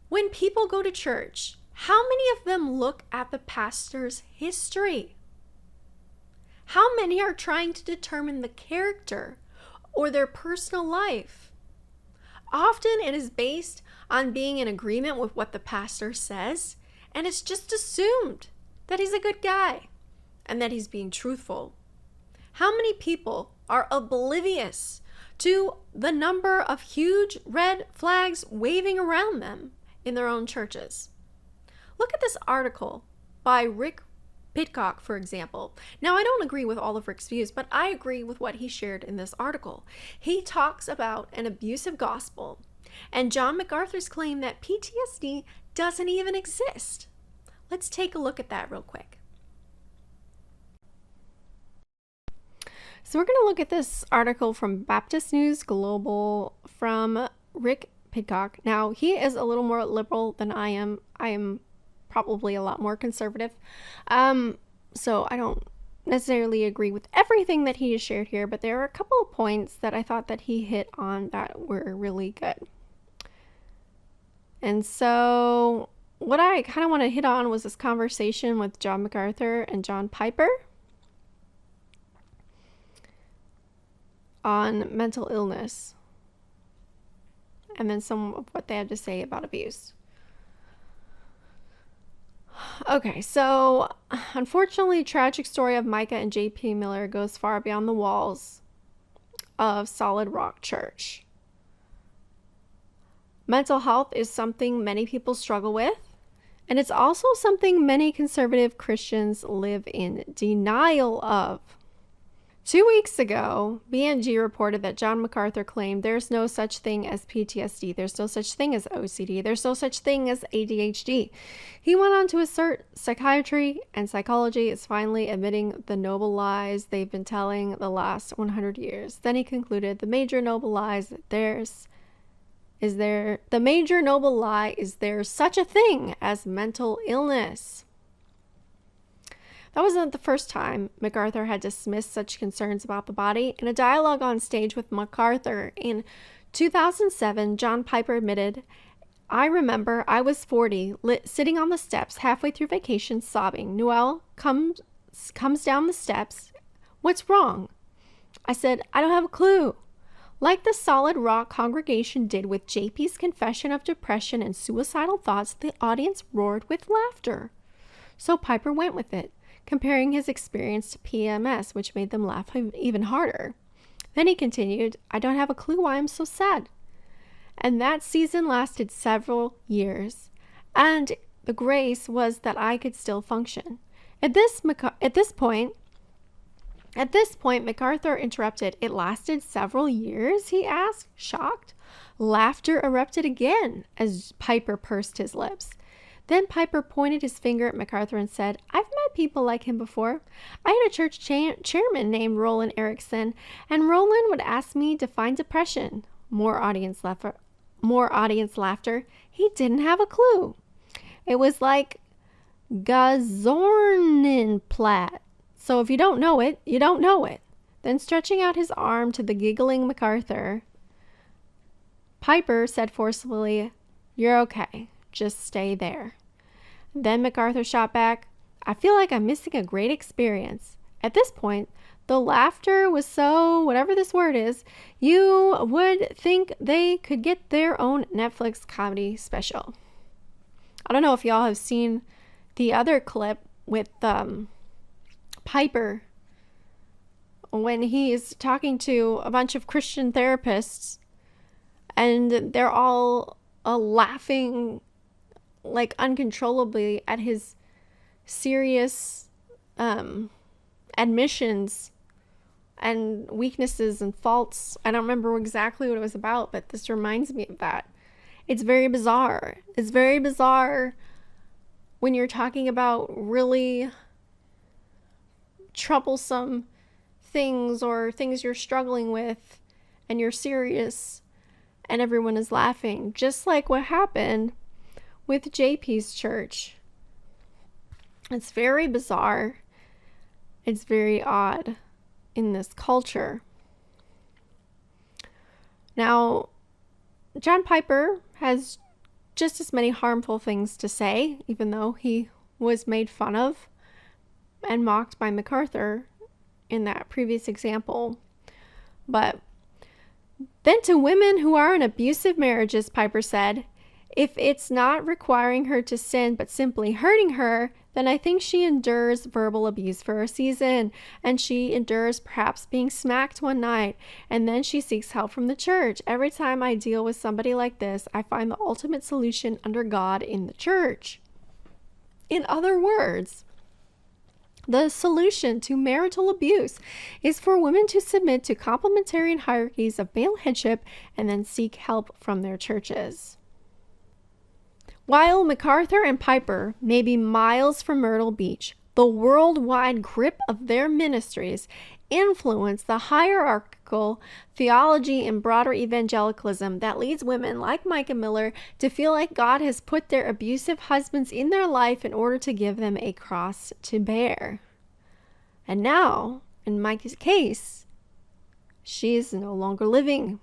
When people go to church, how many of them look at the pastor's history? How many are trying to determine the character or their personal life? Often it is based on being in agreement with what the pastor says, and it's just assumed that he's a good guy and that he's being truthful. How many people are oblivious to the number of huge red flags waving around them in their own churches? Look at this article by Rick Pitcock, for example. Now, I don't agree with all of Rick's views, but I agree with what he shared in this article. He talks about an abusive gospel and John MacArthur's claim that PTSD doesn't even exist. Let's take a look at that real quick. So we're going to look at this article from Baptist News Global from Rick Pitcock. Now, he is a little more liberal than I am. I am probably a lot more conservative. So I don't necessarily agree with everything that he has shared here, but there are a couple of points that I thought that he hit on that were really good. And so what I kind of want to hit on was this conversation with John MacArthur and John Piper on mental illness. and then some of what they had to say about abuse. Okay, so unfortunately, tragic story of Mica and J.P. Miller goes far beyond the walls of Solid Rock Church. Mental health is something many people struggle with, and it's also something many conservative Christians live in denial of. 2 weeks ago, BNG reported that John MacArthur claimed there's no such thing as PTSD, there's no such thing as OCD, there's no such thing as ADHD. He went on to assert psychiatry and psychology is finally admitting the noble lies they've been telling the last 100 years. Then he concluded the major noble lie is there's such a thing as mental illness. That wasn't the first time MacArthur had dismissed such concerns about the body. In a dialogue on stage with MacArthur in 2007, John Piper admitted, I remember I was 40, sitting on the steps halfway through vacation, sobbing. Noelle comes down the steps. What's wrong? I said, I don't have a clue. Like the Solid Rock congregation did with JP's confession of depression and suicidal thoughts, the audience roared with laughter. So Piper went with it, comparing his experience to PMS, which made them laugh even harder. Then he continued, I don't have a clue why I'm so sad. And that season lasted several years. And the grace was that I could still function. At this point, MacArthur interrupted. It lasted several years, he asked, shocked. Laughter erupted again as Piper pursed his lips. Then Piper pointed his finger at MacArthur and said, I've met people like him before. I had a church chairman named Roland Erickson, and Roland would ask me to define depression. More audience laughter. He didn't have a clue. It was like Gazornenplatt. So if you don't know it, you don't know it. Then stretching out his arm to the giggling MacArthur, Piper said forcefully, You're okay. Just stay there. Then MacArthur shot back, I feel like I'm missing a great experience. At this point, the laughter was so, whatever this word is, you would think they could get their own Netflix comedy special. I don't know if y'all have seen the other clip with Piper when he's talking to a bunch of Christian therapists and they're all laughing like uncontrollably at his serious admissions and weaknesses and faults. I don't remember exactly what it was about, but this reminds me of that. It's very bizarre. It's very bizarre when you're talking about really troublesome things or things you're struggling with and you're serious and everyone is laughing, just like what happened with JP's church. It's very bizarre. It's very odd in this culture. Now, John Piper has just as many harmful things to say, even though he was made fun of and mocked by MacArthur in that previous example. But then to women who are in abusive marriages, Piper said, if it's not requiring her to sin but simply hurting her, then I think she endures verbal abuse for a season, and she endures perhaps being smacked one night, and then she seeks help from the church. Every time I deal with somebody like this, I find the ultimate solution under God in the church. In other words, the solution to marital abuse is for women to submit to complementarian hierarchies of male headship and then seek help from their churches. While MacArthur and Piper may be miles from Myrtle Beach, the worldwide grip of their ministries influence the hierarchical theology and broader evangelicalism that leads women like Mica Miller to feel like God has put their abusive husbands in their life in order to give them a cross to bear. And now, in Mica's case, she is no longer living.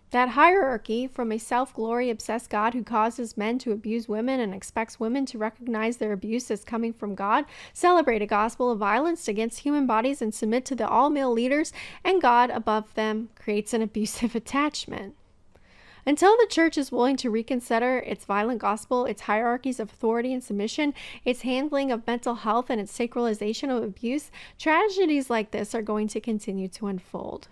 That hierarchy from a self-glory obsessed God who causes men to abuse women and expects women to recognize their abuse as coming from God, celebrate a gospel of violence against human bodies, and submit to the all-male leaders and God above them, creates an abusive attachment. Until the church is willing to reconsider its violent gospel, its hierarchies of authority and submission, its handling of mental health, and its sacralization of abuse, tragedies like this are going to continue to unfold.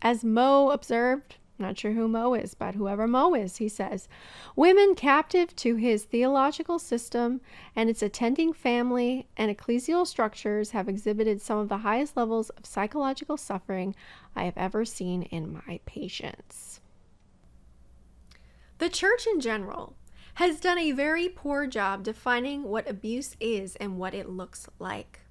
As Moe observed, not sure who Moe is, but whoever Moe is, he says, women captive to his theological system and its attending family and ecclesial structures have exhibited some of the highest levels of psychological suffering I have ever seen in my patients. The church in general has done a very poor job defining what abuse is and what it looks like.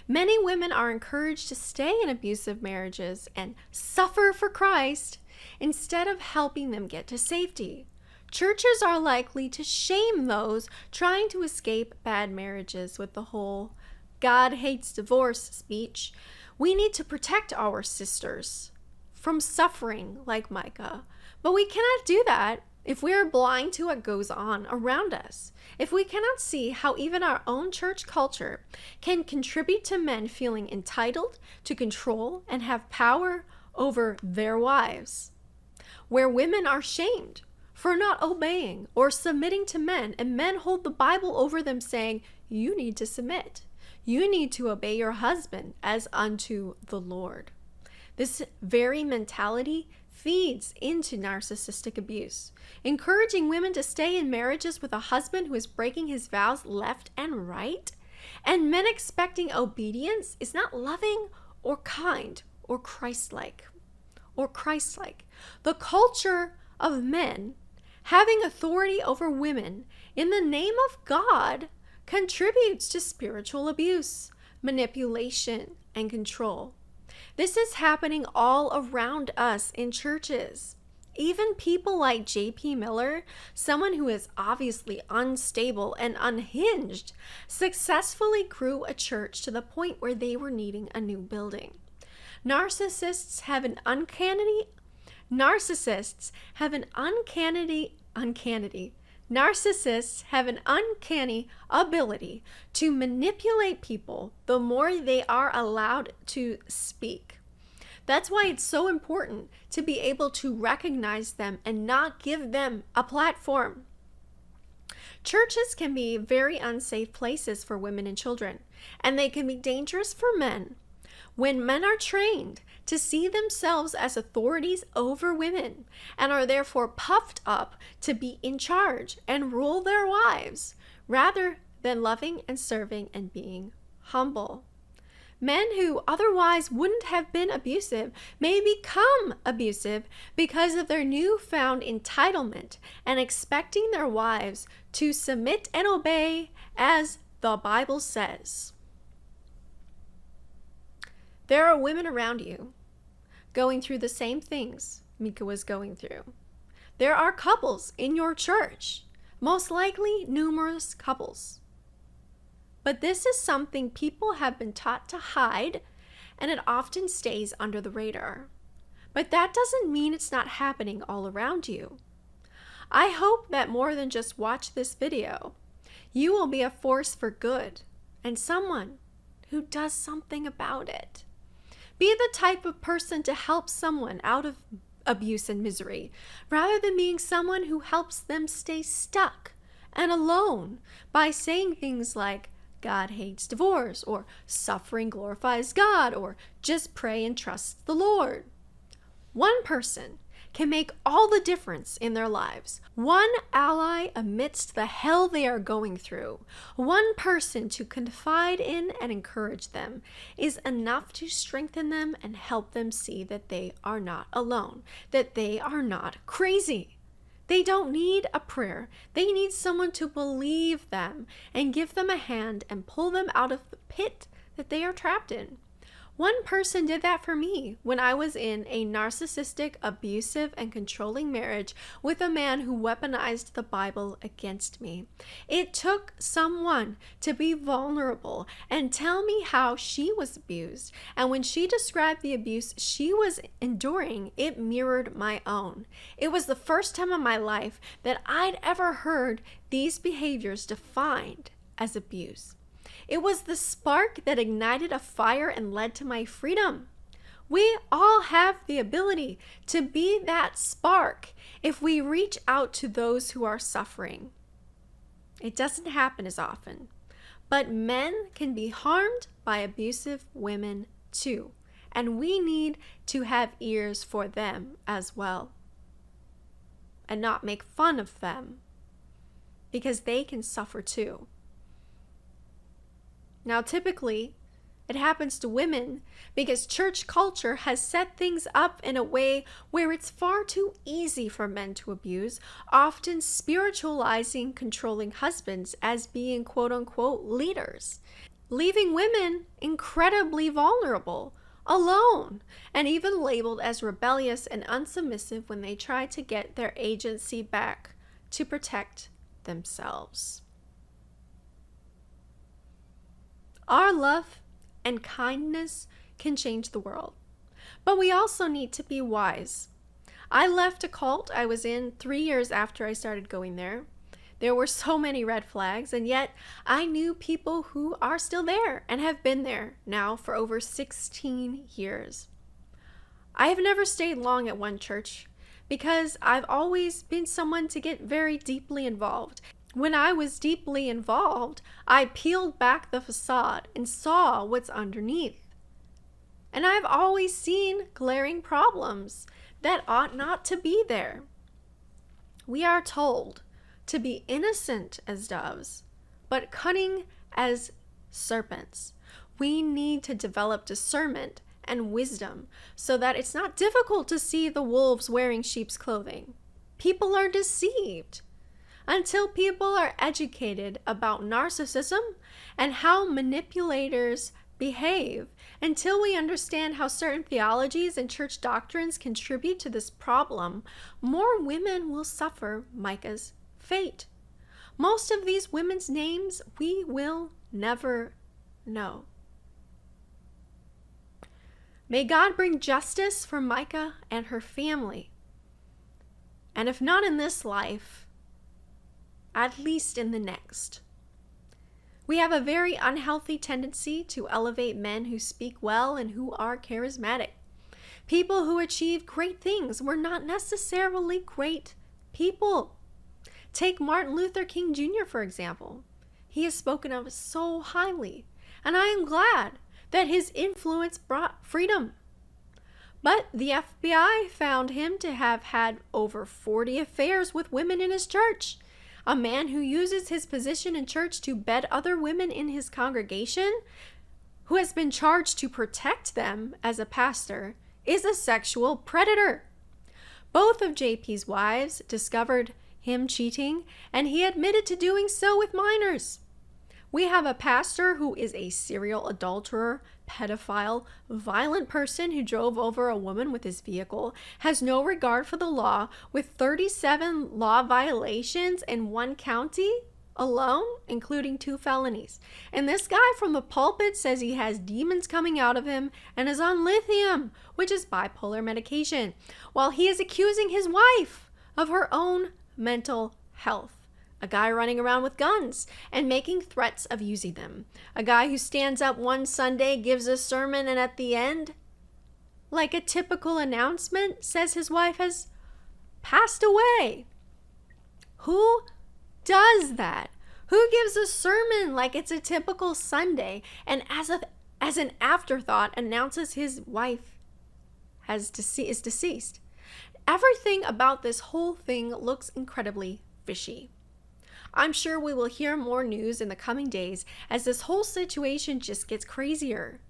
Many women are encouraged to stay in abusive marriages and suffer for Christ instead of helping them get to safety. Churches are likely to shame those trying to escape bad marriages with the whole "God hates divorce" speech. We need to protect our sisters from suffering like Mica, but we cannot do that if we are blind to what goes on around us, if we cannot see how even our own church culture can contribute to men feeling entitled to control and have power over their wives, where women are shamed for not obeying or submitting to men, and men hold the Bible over them saying, you need to submit. You need to obey your husband as unto the Lord. This very mentality feeds into narcissistic abuse, encouraging women to stay in marriages with a husband who is breaking his vows left and right, and men expecting obedience is not loving or kind or Christ-like. The culture of men having authority over women in the name of God contributes to spiritual abuse, manipulation, and control. This is happening all around us in churches. Even people like J.P. Miller, someone who is obviously unstable and unhinged, successfully grew a church to the point where they were needing a new building. Narcissists have an uncanny ability to manipulate people the more they are allowed to speak. That's why it's so important to be able to recognize them and not give them a platform. Churches can be very unsafe places for women and children, and they can be dangerous for men. When men are trained to see themselves as authorities over women and are therefore puffed up to be in charge and rule their wives, rather than loving and serving and being humble. Men who otherwise wouldn't have been abusive may become abusive because of their newfound entitlement and expecting their wives to submit and obey as the Bible says. There are women around you going through the same things Mica was going through. There are couples in your church, most likely numerous couples. But this is something people have been taught to hide, and it often stays under the radar. But that doesn't mean it's not happening all around you. I hope that more than just watch this video, you will be a force for good and someone who does something about it. Be the type of person to help someone out of abuse and misery, rather than being someone who helps them stay stuck and alone by saying things like, God hates divorce, or suffering glorifies God, or just pray and trust the Lord. One person can make all the difference in their lives. One ally amidst the hell they are going through. One person to confide in and encourage them is enough to strengthen them and help them see that they are not alone, that they are not crazy. They don't need a prayer. They need someone to believe them and give them a hand and pull them out of the pit that they are trapped in. One person did that for me when I was in a narcissistic, abusive, and controlling marriage with a man who weaponized the Bible against me. It took someone to be vulnerable and tell me how she was abused, and when she described the abuse she was enduring, it mirrored my own. It was the first time in my life that I'd ever heard these behaviors defined as abuse. It was the spark that ignited a fire and led to my freedom. We all have the ability to be that spark if we reach out to those who are suffering. It doesn't happen as often, but men can be harmed by abusive women too, and we need to have ears for them as well and not make fun of them because they can suffer too. Now, typically, it happens to women because church culture has set things up in a way where it's far too easy for men to abuse, often spiritualizing controlling husbands as being quote-unquote leaders, leaving women incredibly vulnerable, alone, and even labeled as rebellious and unsubmissive when they try to get their agency back to protect themselves. Our love and kindness can change the world, but we also need to be wise. I left a cult I was in 3 years after I started going there. There were so many red flags, and yet I knew people who are still there and have been there now for over 16 years. I have never stayed long at one church because I've always been someone to get very deeply involved. When I was deeply involved, I peeled back the facade and saw what's underneath. And I've always seen glaring problems that ought not to be there. We are told to be innocent as doves, but cunning as serpents. We need to develop discernment and wisdom so that it's not difficult to see the wolves wearing sheep's clothing. People are deceived. Until people are educated about narcissism and how manipulators behave, until we understand how certain theologies and church doctrines contribute to this problem, more women will suffer Mica's fate. Most of these women's names we will never know. May God bring justice for Mica and her family. And if not in this life, at least in the next. We have a very unhealthy tendency to elevate men who speak well and who are charismatic. People who achieve great things were not necessarily great people. Take Martin Luther King Jr., for example. He is spoken of so highly, and I am glad that his influence brought freedom. But the FBI found him to have had over 40 affairs with women in his church. A man who uses his position in church to bed other women in his congregation, who has been charged to protect them as a pastor, is a sexual predator. Both of JP's wives discovered him cheating, and he admitted to doing so with minors. We have a pastor who is a serial adulterer, pedophile, violent person who drove over a woman with his vehicle, has no regard for the law, with 37 law violations in one county alone, including 2 felonies. And this guy from the pulpit says he has demons coming out of him and is on lithium, which is bipolar medication, while he is accusing his wife of her own mental health. A guy running around with guns and making threats of using them. A guy who stands up one Sunday, gives a sermon, and at the end, like a typical announcement, says his wife has passed away. Who does that? Who gives a sermon like it's a typical Sunday and as an afterthought announces his wife is deceased? Everything about this whole thing looks incredibly fishy. I'm sure we will hear more news in the coming days as this whole situation just gets crazier.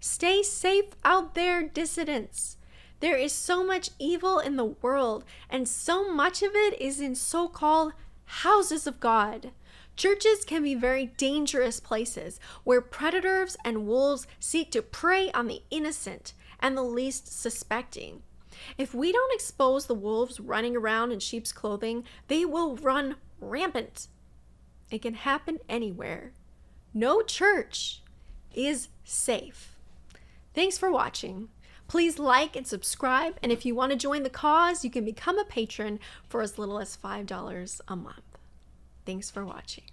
Stay safe out there, dissidents. There is so much evil in the world, and so much of it is in so-called houses of God. Churches can be very dangerous places where predators and wolves seek to prey on the innocent and the least suspecting. If we don't expose the wolves running around in sheep's clothing, they will run rampant. It can happen anywhere. No church is safe. Thanks for watching. Please like and subscribe, and if you want to join the cause, you can become a patron for as little as $5 a month. Thanks for watching.